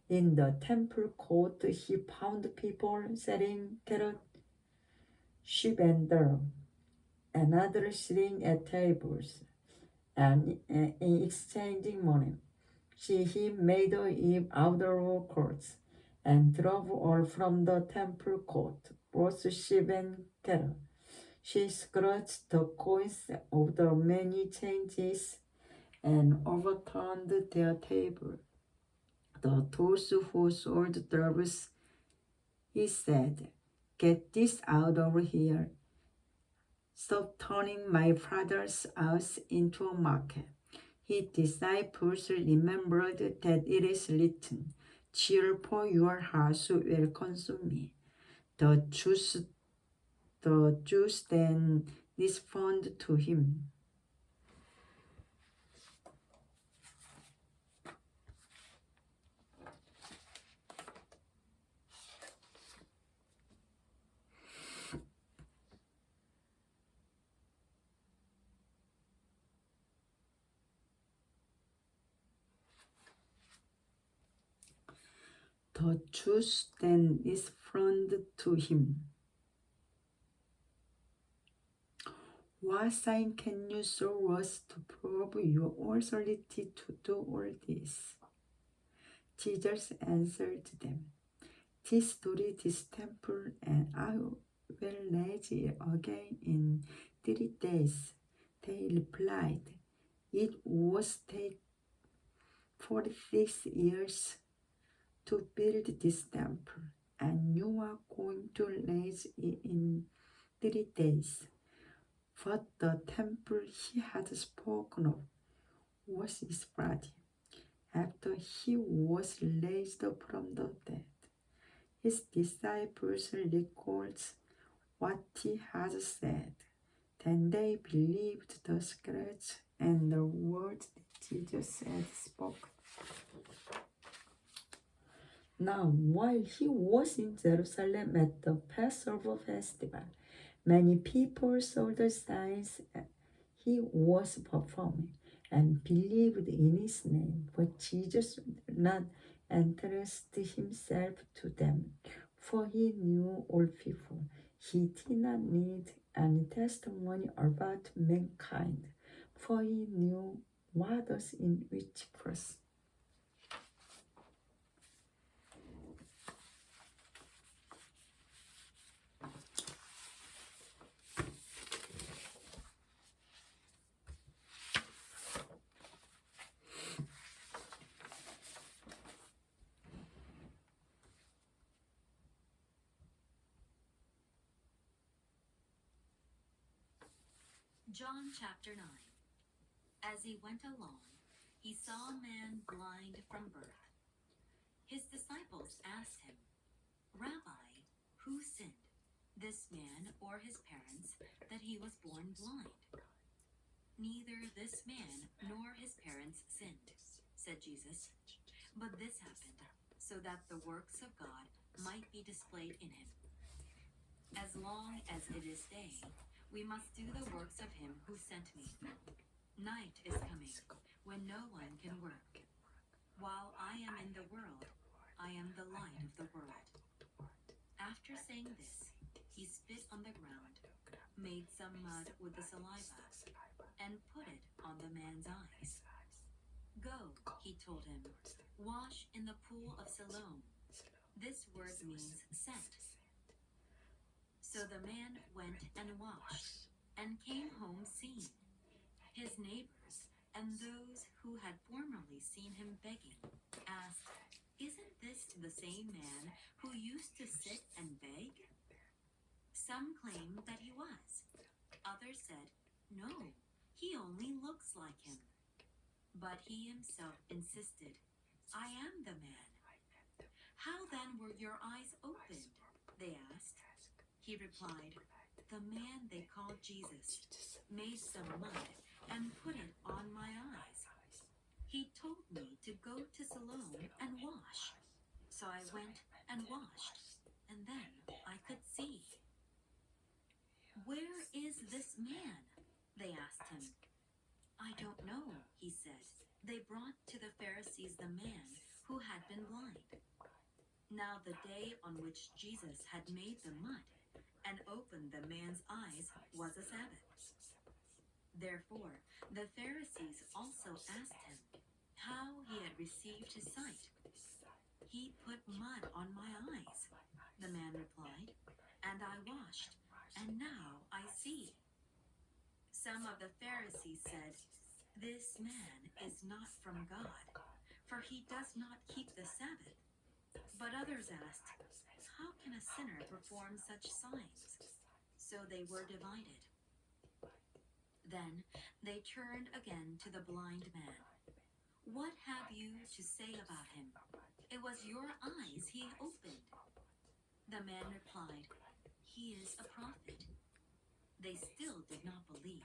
In the temple court, he found people selling carrots, sheep, and doves, and others sitting at tables and exchanging money. He made outdoor courts and drove all from the temple court, both sheep and cattle. She scratched the coins of the many changes and overturned their table. Those who sold doves, he said, Get this out over here. Stop turning my father's house into a market. His disciples remembered that it is written, Cheer for your house will consume me. The Jews then responded to him. The Jews then responded to him. What sign can you show us to prove your authority to do all this? Jesus answered them, Destroy this temple, and I will raise it again in 3 days. They replied, It was take 46 years to build this temple, and you are going to raise it in 3 days. But the temple he had spoken of was his body, after he was raised from the dead. His disciples recalled what he had said. Then they believed the scriptures and the words that Jesus had spoken. Now, while he was in Jerusalem at the Passover festival, many people saw the signs he was performing and believed in his name. But Jesus did not entrust himself to them, for he knew all people. He did not need any testimony about mankind, for he knew what was in each person. John chapter 9. As he went along, he saw a man blind from birth. His disciples asked him, Rabbi, who sinned, this man or his parents, that he was born blind? Neither this man nor his parents sinned, said Jesus, but this happened so that the works of God might be displayed in him. As long as it is day, we must do the works of him who sent me. Night is coming, when no one can work. While I am in the world, I am the light of the world. After saying this, he spit on the ground, made some mud with the saliva, and put it on the man's eyes. Go, he told him, wash in the pool of Siloam. This word means sent. So the man went and washed, and came home seeing. His neighbors, and those who had formerly seen him begging, asked, Isn't this the same man who used to sit and beg? Some claimed that he was. Others said, No, he only looks like him. But he himself insisted, I am the man. How then were your eyes opened? They asked. He replied, The man they called Jesus made some mud and put it on my eyes. He told me to go to Siloam and wash. So I went and washed, and then I could see. Where is this man? They asked him. I don't know, he said. They brought to the Pharisees the man who had been blind. Now the day on which Jesus had made the mud and opened the man's eyes was a Sabbath. Therefore, the Pharisees also asked him how he had received his sight. He put mud on my eyes, the man replied, and I washed, and now I see. Some of the Pharisees said, This man is not from God, for he does not keep the Sabbath. But others asked, How can a sinner perform such signs? So they were divided. Then they turned again to the blind man. What have you to say about him? It was your eyes he opened. The man replied, He is a prophet. They still did not believe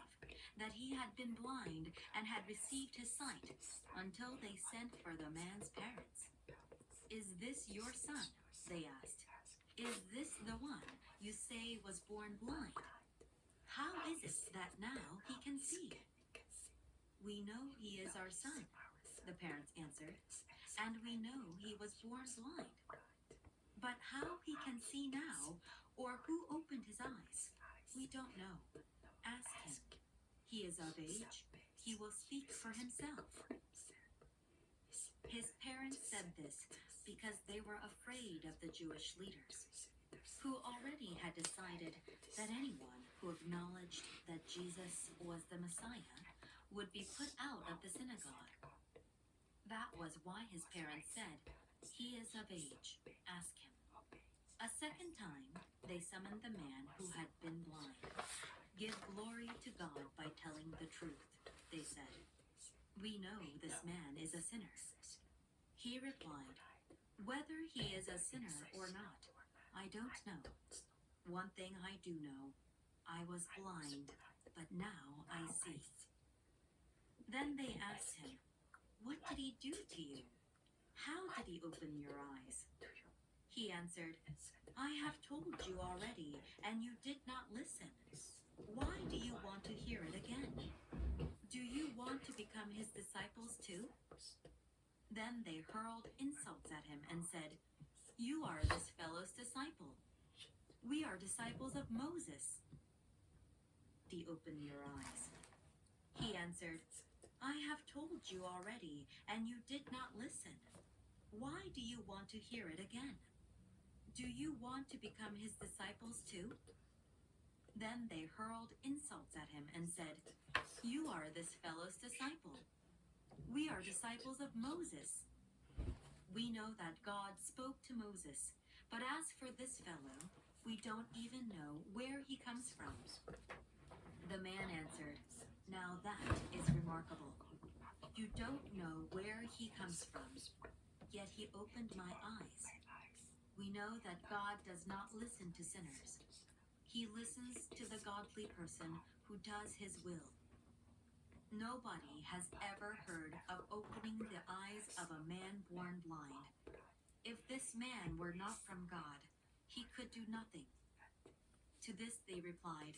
that he had been blind and had received his sight until they sent for the man's parents. Is this your son? They asked. Is this the one you say was born blind? How is it that now he can see? We know he is our son, the parents answered, and we know he was born blind. But how he can see now, or who opened his eyes, we don't know. Ask him. He is of age. He will speak for himself. His parents said this because they were afraid of the Jewish leaders, who already had decided that anyone who acknowledged that Jesus was the Messiah would be put out of the synagogue. That was why his parents said, He is of age. Ask him. A second time, they summoned the man who had been blind. Give glory to God by telling the truth, they said. We know this man is a sinner. He replied, Whether he is a sinner or not, I don't know. One thing I do know, I was blind, but now I see. Then they asked him, What did he do to you? How did he open your eyes? He answered, I have told you already, and you did not listen. Why do you want to hear it again? Do you want to become his disciples too? Then they hurled insults at him and said, You are this fellow's disciple. We are disciples of Moses. Do you open your eyes? He answered, I have told you already, and you did not listen. Why do you want to hear it again? Do you want to become his disciples too? Then they hurled insults at him and said, You are this fellow's disciple. We are disciples of Moses. We know that God spoke to Moses, but as for this fellow, we don't even know where he comes from. The man answered, Now that is remarkable. You don't know where he comes from, yet he opened my eyes. We know that God does not listen to sinners. He listens to the godly person who does his will. Nobody has ever heard of opening the eyes of a man born blind. If this man were not from God, he could do nothing. To this they replied,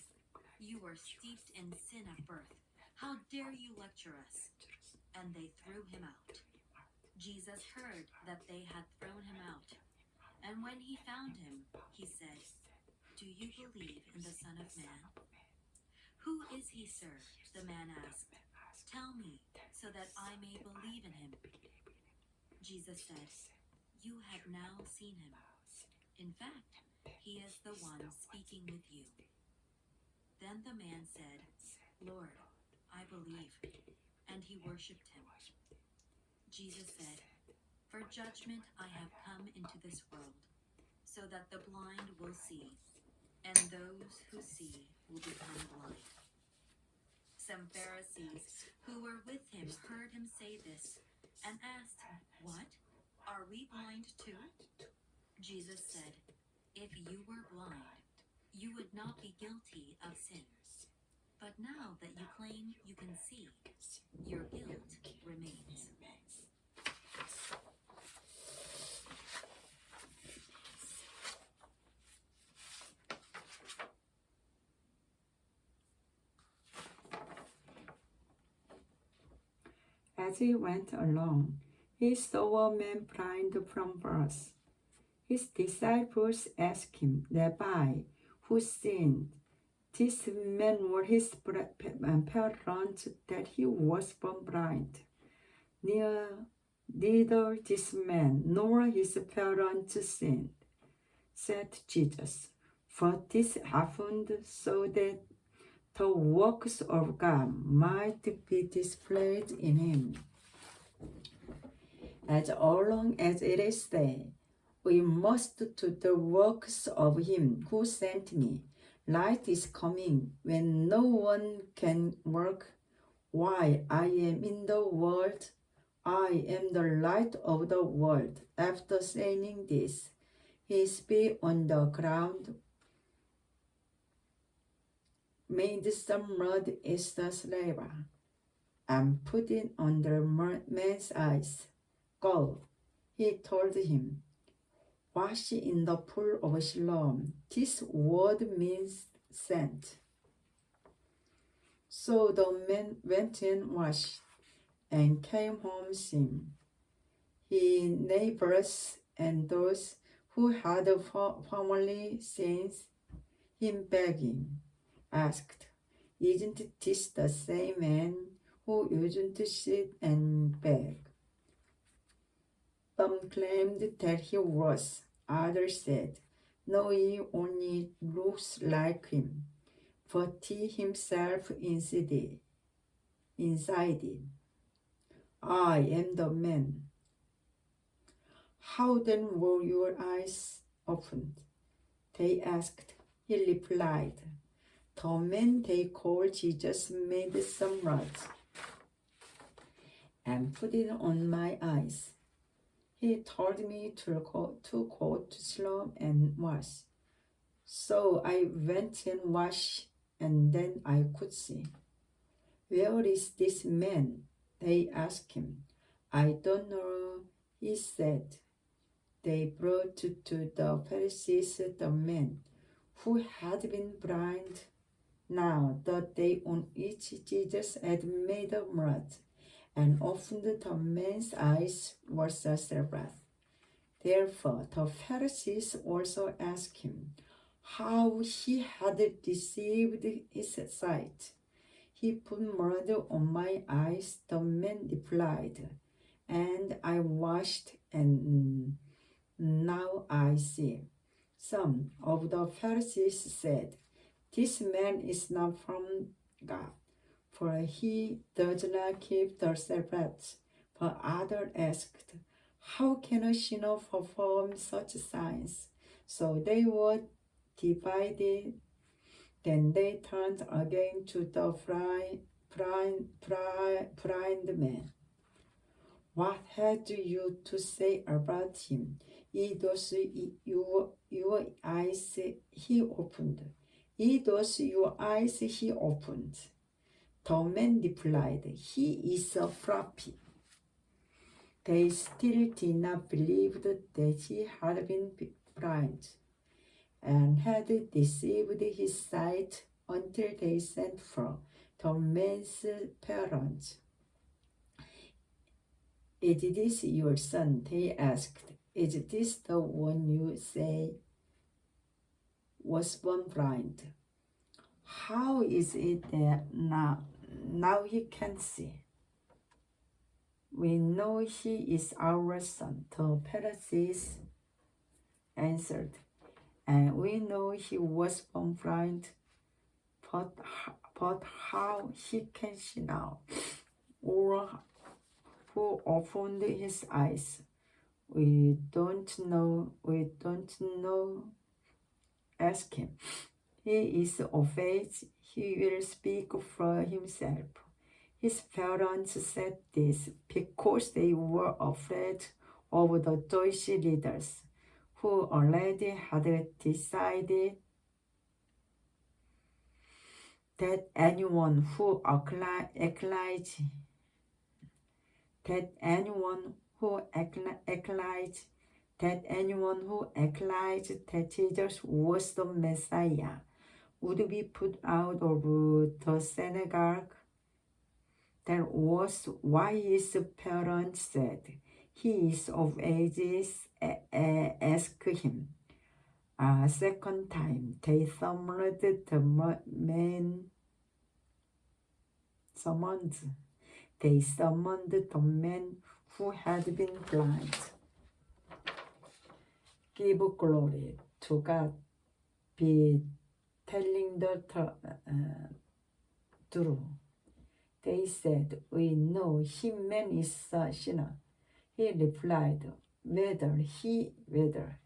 You are steeped in sin at birth. How dare you lecture us? And they threw him out. Jesus heard that they had thrown him out. And when he found him, he said, Do you believe in the Son of Man? Who is he, sir? The man asked. Tell me, so that I may believe in him. Jesus said, You have now seen him. In fact, he is the one speaking with you. Then the man said, Lord, I believe. And he worshipped him. Jesus said, For judgment I have come into this world, so that the blind will see, and those who see will become blind. Some Pharisees who were with him heard him say this, and asked, What? Are we blind too? Jesus said, If you were blind, you would not be guilty of sin. But now that you claim you can see, your guilt remains. As he went along, he saw a man blind from birth. His disciples asked him, Rabbi, who sinned, this man or his parents, that he was born blind? Neither this man nor his parents sinned, said Jesus. For this happened so that the works of God might be displayed in him. As long as it is day, we must do the works of him who sent me. Light is coming when no one can work. While I am in the world, I am the light of the world. After saying this, he spit on the ground, made some mud as the saliva, and put it on the man's eyes. Go, he told him, wash in the pool of Siloam. This word means sent. So the man went and washed and came home seeing. His neighbors and those who had formerly seen him begging asked, Isn't this the same man who used to sit and beg? Some claimed that he was. Others said, No, he only looks like him. But he himself insisted, I am the man. How then were your eyes opened? They asked. He replied, The man they called Jesus made some rods and put it on my eyes. He told me to go to Siloam and wash. So I went and washed, and then I could see. Where is this man? They asked him. I don't know, He said, they brought to the Pharisees the man who had been blind now the day on which Jesus had made a mud and opened the man's eyes was the Sabbath. Therefore the Pharisees also asked him how he had received his sight. He put mud on my eyes, the man replied, and I washed and now I see. Some of the Pharisees said, this man is not from God, for he does not keep the Sabbath. But others asked, how can a sinner perform such signs? So they were divided. Then they turned again to the blind man. What had you to say about him? It was your eyes he opened. It was your eyes he opened. The man replied, he is a prophet. They still did not believe that he had been blind and had received his sight until they sent for the man's parents. Is this your son? They asked. Is this the one you say was born blind? How is it that now he can see? We know he is our son, the Pharisees answered, and we know he was born blind, but how he can see now, or who opened his eyes? We don't know. Ask him. He is of age. He will speak for himself. His parents said this because they were afraid of the Jewish leaders, who already had decided that anyone who acknowledged that Jesus was the Messiah would be put out of the synagogue. That was why his parents said, he is of age, ask him. A second time, they summoned the man. They summoned the man who had been blind. Give glory to God. Be telling the truth. They said, we know him man is a sinner. He replied, whether.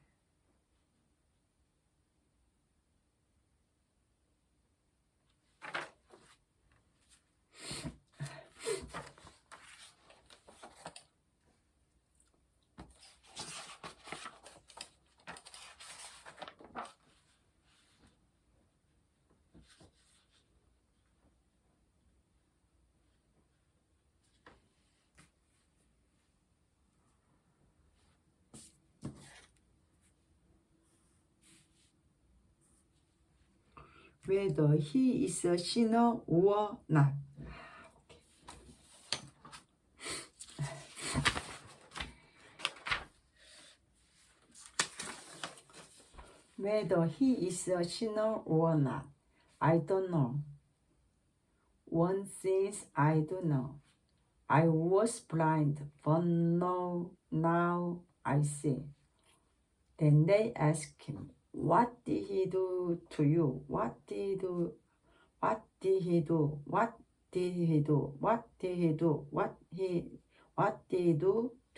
Whether he is a sinner or not. Whether he is a sinner or not, I don't know. One thing I do know, I was blind, but now I see. Then they asked him, what did he do to you? What did he do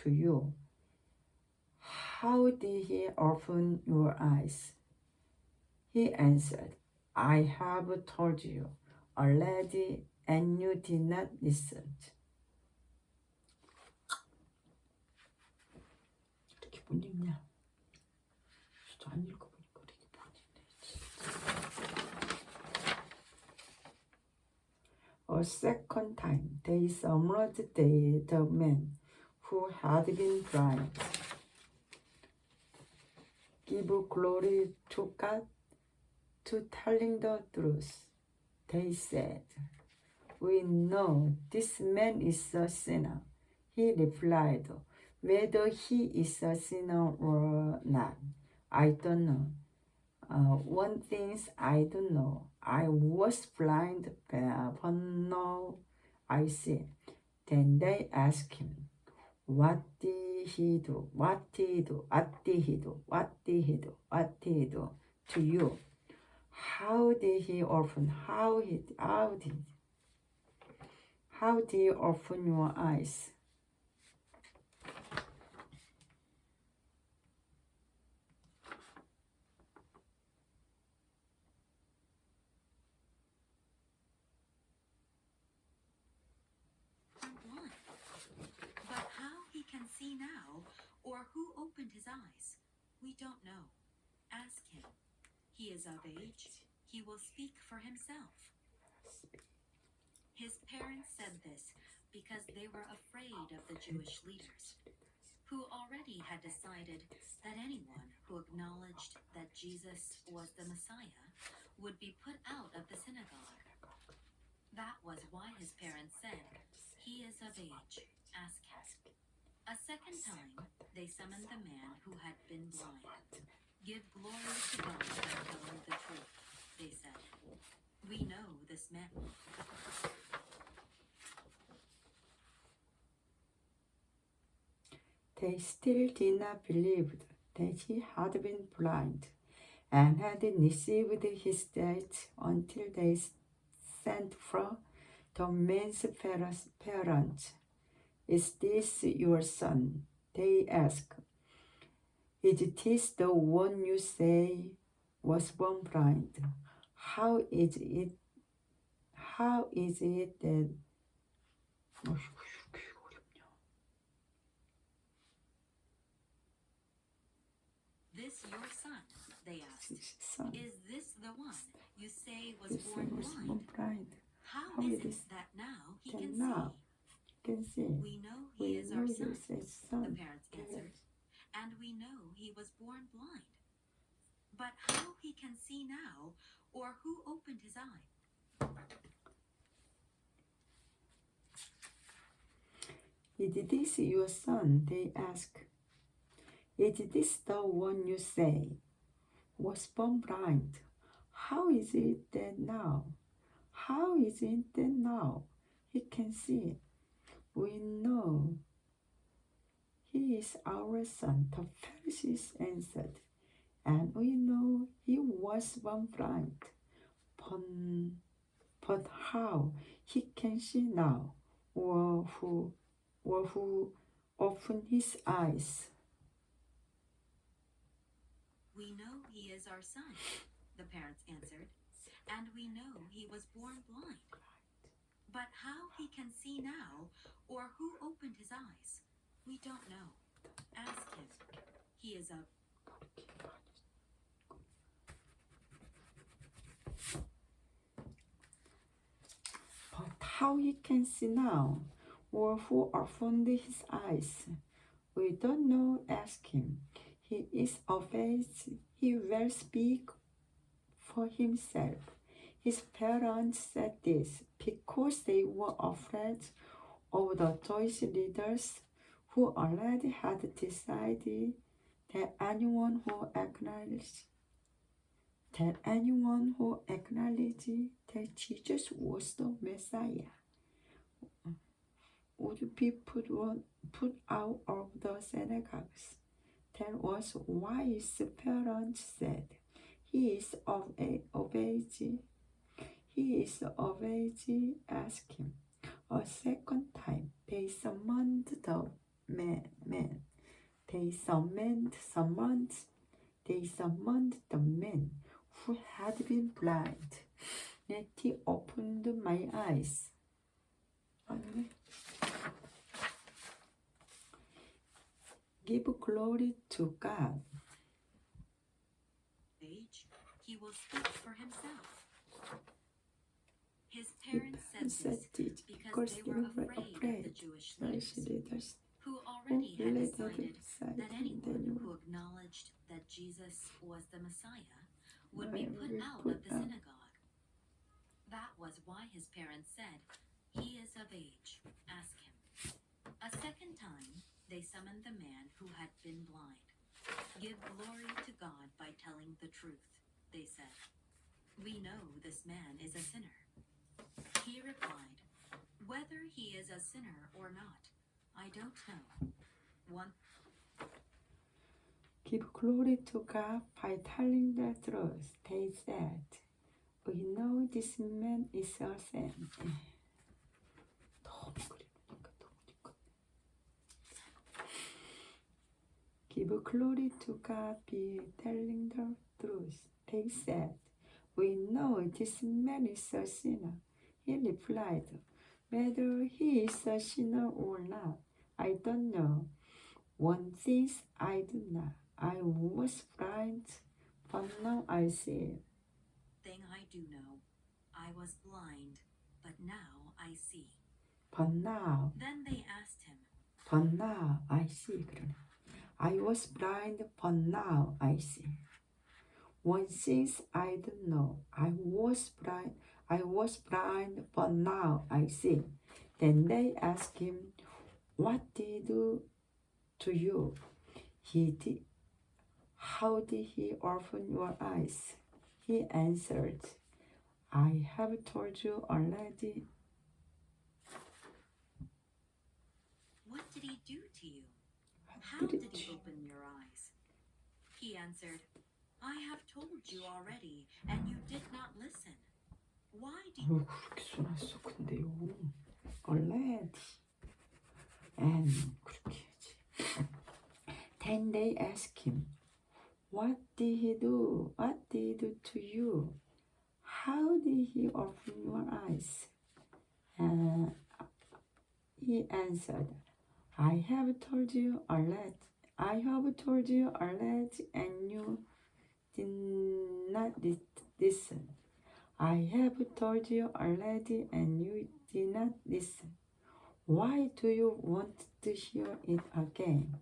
to you? How did he open your eyes? He answered, I have told you already, and you did not listen. 이렇게 못 읽냐? 안 읽어보니까 이렇게 못 읽네. A second time, they summoned the man who had been blind. Give glory to God, to telling the truth. They said, "We know this man is a sinner." He replied, "Whether he is a sinner or not, I don't know. One thing I do know, I was blind, but now I see." Then they asked him, "What did he do? What did he do? What did he do? What did he do? What did he do to you? How did he open? How did he open your eyes?" Born blind. But how he can see now, or who opened his eyes, we don't know. Ask him. He is of age. He will speak for himself. His parents said this because they were afraid of the Jewish leaders, who already had decided that anyone who acknowledged that Jesus was the Messiah would be put out of the synagogue. That was why his parents said, "He is of age. Ask him." A second time, they summoned the man who had been blind. "Give glory to God by telling the truth," they said. "We know this man." They still did not believe that he had been blind and had received his death until they sent for the man's parents. "Is this your son?" they asked. "Is this the one you say was born blind? How is it that "This your son?" they asked. his son "Is this the one you say was was born blind? blind? How How is it it is that now he that can now see? can see? We know he We is know our he son," is his the son. parents answered. "And we know he was born blind. But how he can see now, or who opened his eye?" "Is this your son?" they asked. "Is this the one you say was born blind? How is it that now he can see? We know he is our son," the Pharisees answered. "And we know he was born blind. But how he can see now, or who opened his eyes?" "We know he is our son," the parents answered. "And we know he was born blind. But how he can see now, or who opened his eyes, we don't know. Ask him. He is of..." But how he can see now, or who opened his eyes, we don't know. Ask him. He is of age. He will speak for himself. His parents said this because they were afraid of the Jewish leaders, who already had decided that anyone who acknowledged that Jesus was the Messiah would be put out of the synagogues. That was why his parents said, "He is of age. He is of age. Ask him." A second time, they summoned the man. They summoned the man who had been blind. "Let he opened my eyes." Give glory to God. "Age, he will speak for himself." His parents said this because they were afraid of the Jewish leaders, who who already had already decided decided that anyone they who acknowledged that Jesus was the Messiah would be would put be out put of the out. synagogue. That was why his parents said, "He is of age, ask him." A second time, they summoned the man who had been blind. "Give glory to God by telling the truth," they said. "We know this man is a sinner." He replied, "Whether he is a sinner or not, I don't know." One Give glory to God by telling the truth, they said. We know this man is a sinner. 너무 그리우니까 너무 그리워. Give glory to God by telling the truth, they said. We know this man is a sinner. He replied, whether he is a sinner or not, I don't know. One thing I do know. I was blind, but now I see. thing I do know, I was blind, but now I see. But now Then they asked him, I see. 그러네. I was blind, but now I see. One thing I don't know. I was blind, but now I see. Then they asked him, what did he do to you? How did he open your eyes? He answered, I have told you already. "What did he do to you? How What did did he he- open your eyes?" He answered, "I have told you already, and you did not listen. Why do you..." 그렇게 써놨어. 근데요. already. And 그렇게 해야지. Then they asked him, what did he do? What did he do to you? How did he open your eyes? He answered, I have told you already. And you did not listen. I have told you already, and you did not listen. Why do you want to hear it again?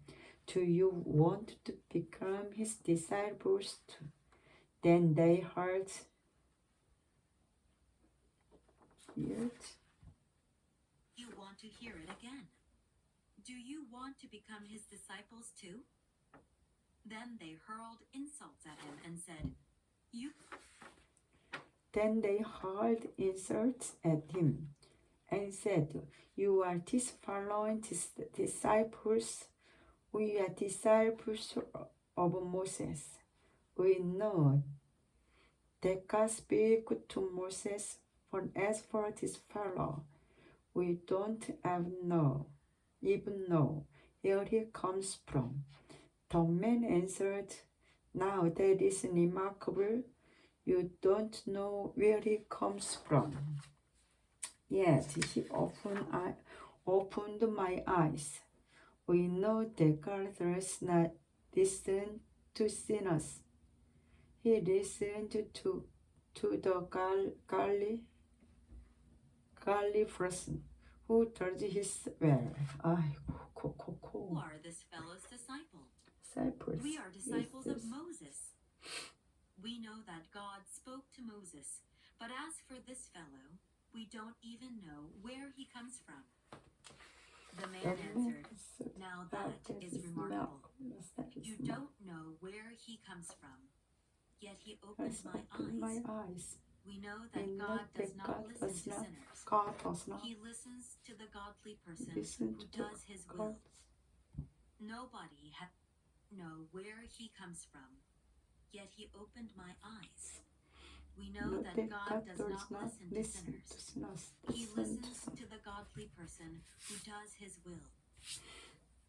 Do you want to become his disciples too? Then they heard it. You want to hear it again? Do you want to become his disciples too? Then they hurled insults at him and said, Then they hurled insults at him and said, you are following disciples. We are disciples of Moses. We know that God speak to Moses, but as for this fellow, we don't even know where he comes from. The man answered, now that is remarkable. You don't know where he comes from. Yet he opened my eyes. We know that God does not listen to sinners. He listened to the godly person who does his will. "Who are this fellow's disciples? Disciples. We are disciples of Yes. Moses. We know that God spoke to Moses, but as for this fellow, we don't even know where he comes from." The man answered, "Now that is remarkable. You don't know where he comes from, yet he opened my eyes. We know that God does not listen to sinners. God does not He listens to the godly person listen who to does his will. God. Nobody know where he comes from, yet he opened my eyes. We know that God does not listen to sinners. He listens to the godly person who does his will.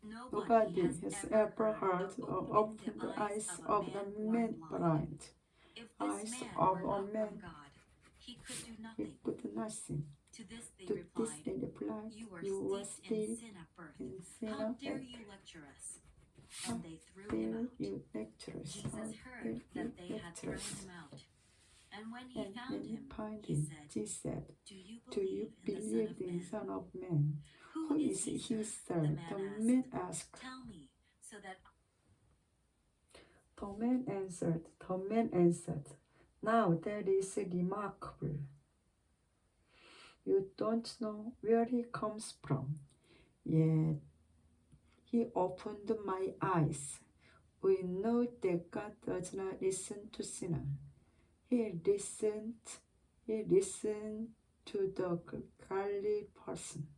Nobody has ever heard or opened the eyes of the man blind. If Eyes this man of were a not man from God, he could do He nothing. could nothing. To this they To this replied, they replied, "You were you were steeped in steeped sin at birth. in sin How of dare birth. you lecture us?" And they threw him Dare out. you lecturers. Jesus heard that they had thrown him out, And when he And found when he him, found he him, said, Jesus said, Do you "Do you believe believe in in the the Son Son of of Man? Man? Who is he, sir?" sir?" The The man man asked, asked. Tell me, so that The man answered, "Now that is remarkable. You don't know where he comes from, yet he opened my eyes. We know that God does not listen to sinners. He listened to the godly person."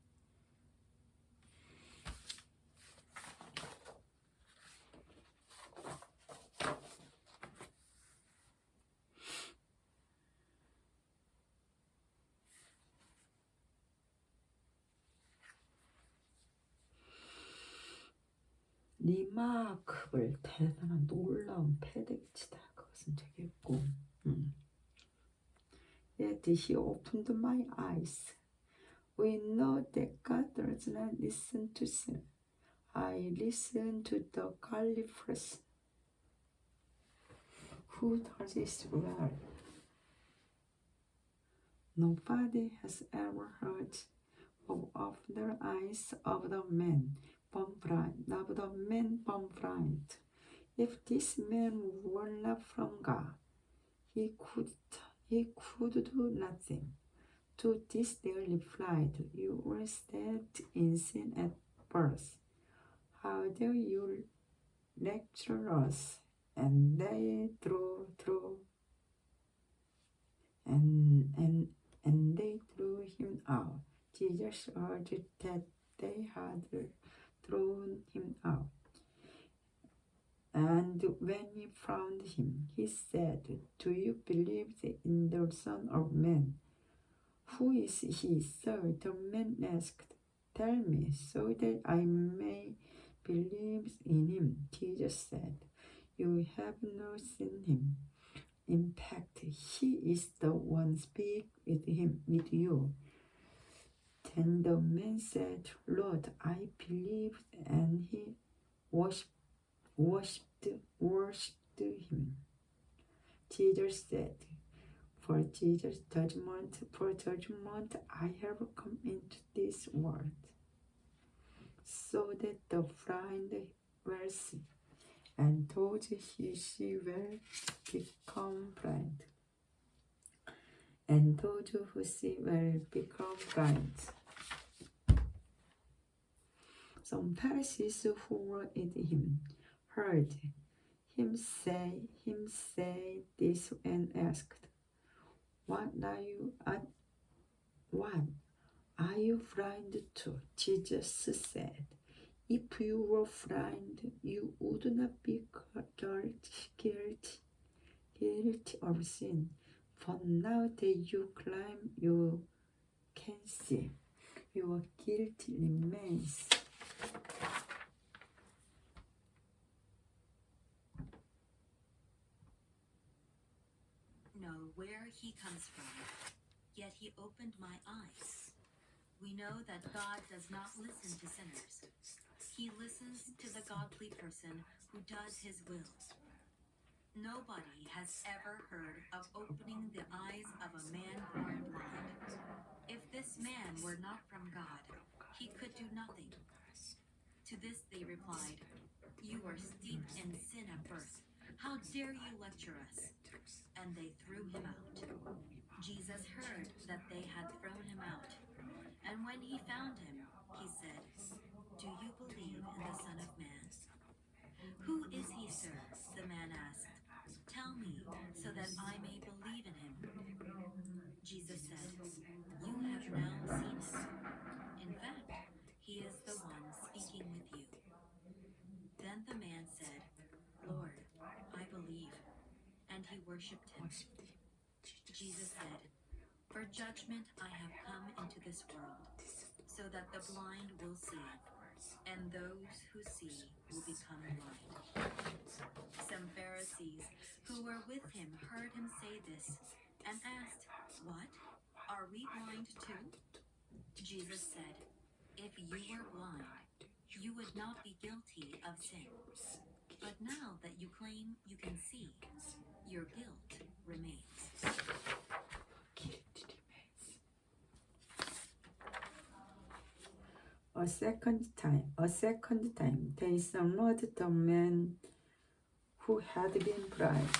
리마크블, 대단한 놀라운 패대기치다. 그것은 되겠고. Yet he opened my eyes. We know that God does not listen to sinners. I listen to the godly person who does his will. Nobody has ever heard of the eyes of the man born blind. If this man were not from God, he could do nothing. To this they replied, "You were dead in sin at birth. How dare you lecture us?" And they threw him out. Jesus heard that they had thrown him out. And when he found him, he said, "Do you believe in the Son of Man?" "Who is he, sir?" the man asked. "Tell me, so that I may believe in him." Jesus said, "You have not seen him. In fact, he is the one speaking with you." Then the man said, "Lord, I believe," and he worshipped him. Jesus said, For judgment I have come into this world, so that the blind will see, and those who see will become blind. And those who see will become blind. Some Pharisees who were with him heard him say this and asked, What are you blind to?" Jesus said, "If you were blind, you would not be guilty of sin. But now that you claim you can see, your guilt remains." know where he comes from, yet he opened my eyes. We know that God does not listen to sinners. He listens to the godly person who does his will. Nobody has ever heard of opening the eyes of a man born blind. If this man were not from God, he could do nothing. To this they replied, "You are steeped in sin at birth. How dare you lecture us?" And they threw him out. Jesus heard that they had thrown him out. And when he found him, he said, "Do you believe in the Son of Man?" "Who is he, sir?" the man asked. "Tell me, so that I may believe in him." Jesus said, "You have now seen him. In fact, he is the one speaking with you." Then the man said, "Lord, I believe." And he worshipped him. Jesus said, "For judgment I have come into this world, so that the blind will see, and those who see will become blind." Some Pharisees who were with him heard him say this, and asked, "What? Are we blind too?" Jesus said, "If you were blind, you would not be guilty of sin. But now that you claim you can see, your guilt remains. A second time, they summoned the man who had been bribed.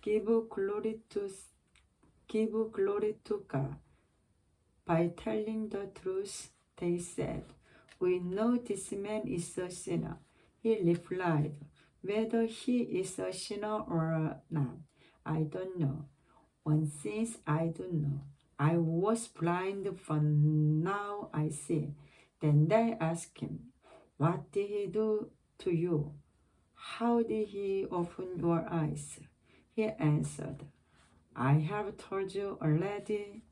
Give glory to God. By telling the truth, they said, "We know this man is a sinner." He replied, "Whether he is a sinner or not, I don't know. One thing I do know. I was blind, but now I see." Then they asked him, "What did he do to you? How did he open your eyes?" He answered, "I have told you already,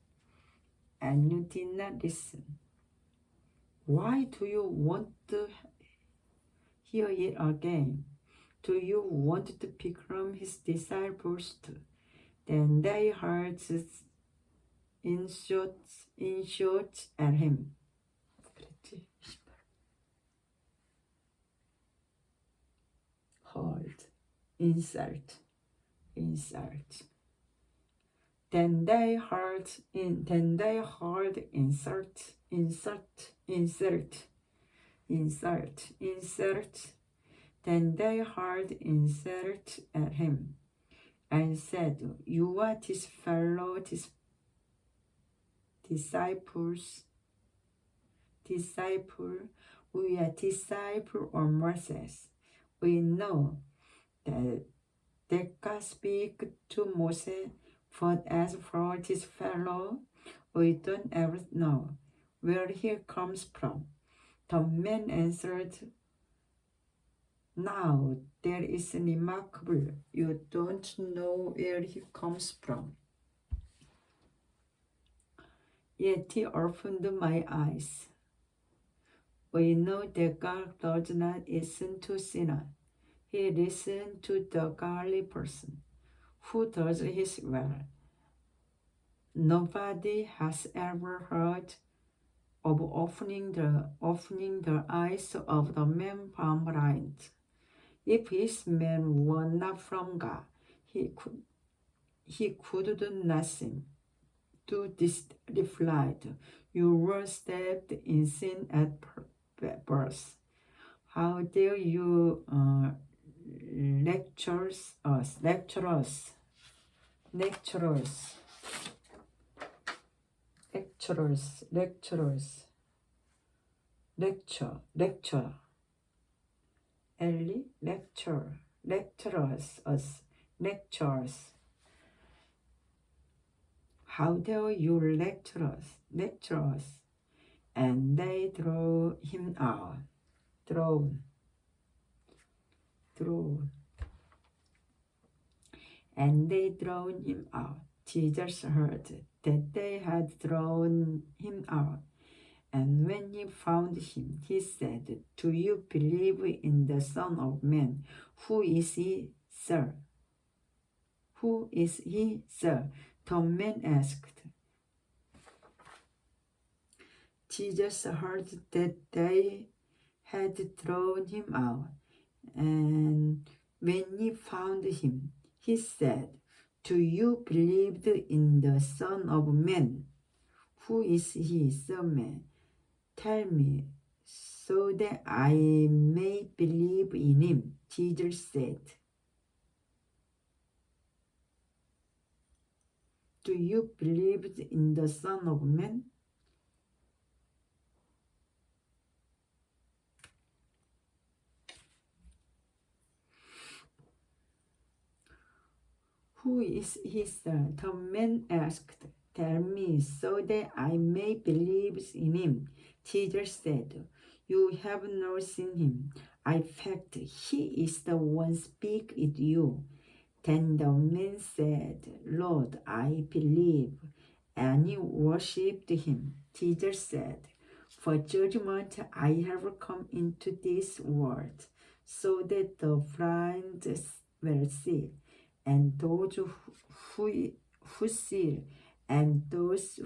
and you did not listen. Why do you want to hear it again? Do you want to become his disciples too?" Then they hurled insults at him. Hurled insult. Then they hurled insult. Then they hurled insult at him and said, "You are his fellow disciple. We are disciple of Moses. We know that God speak to Moses, but as for this fellow, we don't ever know where he comes from." The man answered, "Now that is remarkable. You don't know where he comes from. Yet he opened my eyes. We know that God does not listen to sinners. He listens to the godly person who does his will. Nobody has ever heard of opening the eyes of the man born blind. If this man were not from God, he could do nothing." To this replied, "You were steeped in sin at birth. How dare you lecture us? Ellie, lectures. How dare you lecture us? And they throw him out. And they thrown him out. Jesus heard that they had thrown him out. And when he found him, he said, "Do you believe in the Son of Man? Who is he, sir?" The man asked. Jesus heard that they had thrown him out, and when he found him, he said, "Do you believe in the Son of Man? Who is he, sir? Tell me, so that I may believe in him." Jesus said, "Do you believe in the Son of Man? Who is he, sir?" The man asked. "Tell me, so that I may believe in him." Jesus said, "You have not seen him. In fact, he is the one speak with you." Then the man said, "Lord, I believe," and he worshipped him. Jesus said, "For judgment I have come into this world, so that the blind will see, and those who see, and those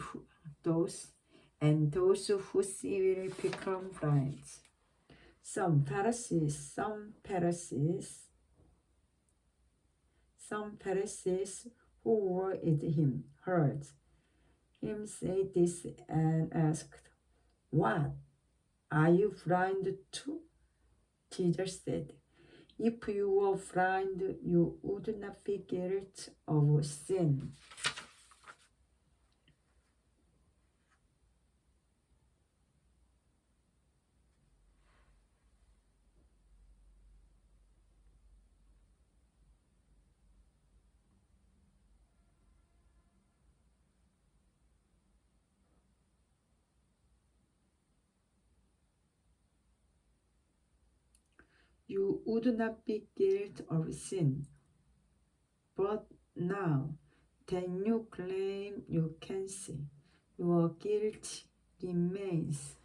and those who see will become blind. Some Pharisees who were with him heard him say this and asked, "What? Are you blind too?" Jesus said, "If you were blind, you would not be guilty of sin." You would not be guilty of sin. But now that you claim you can see, your guilt remains.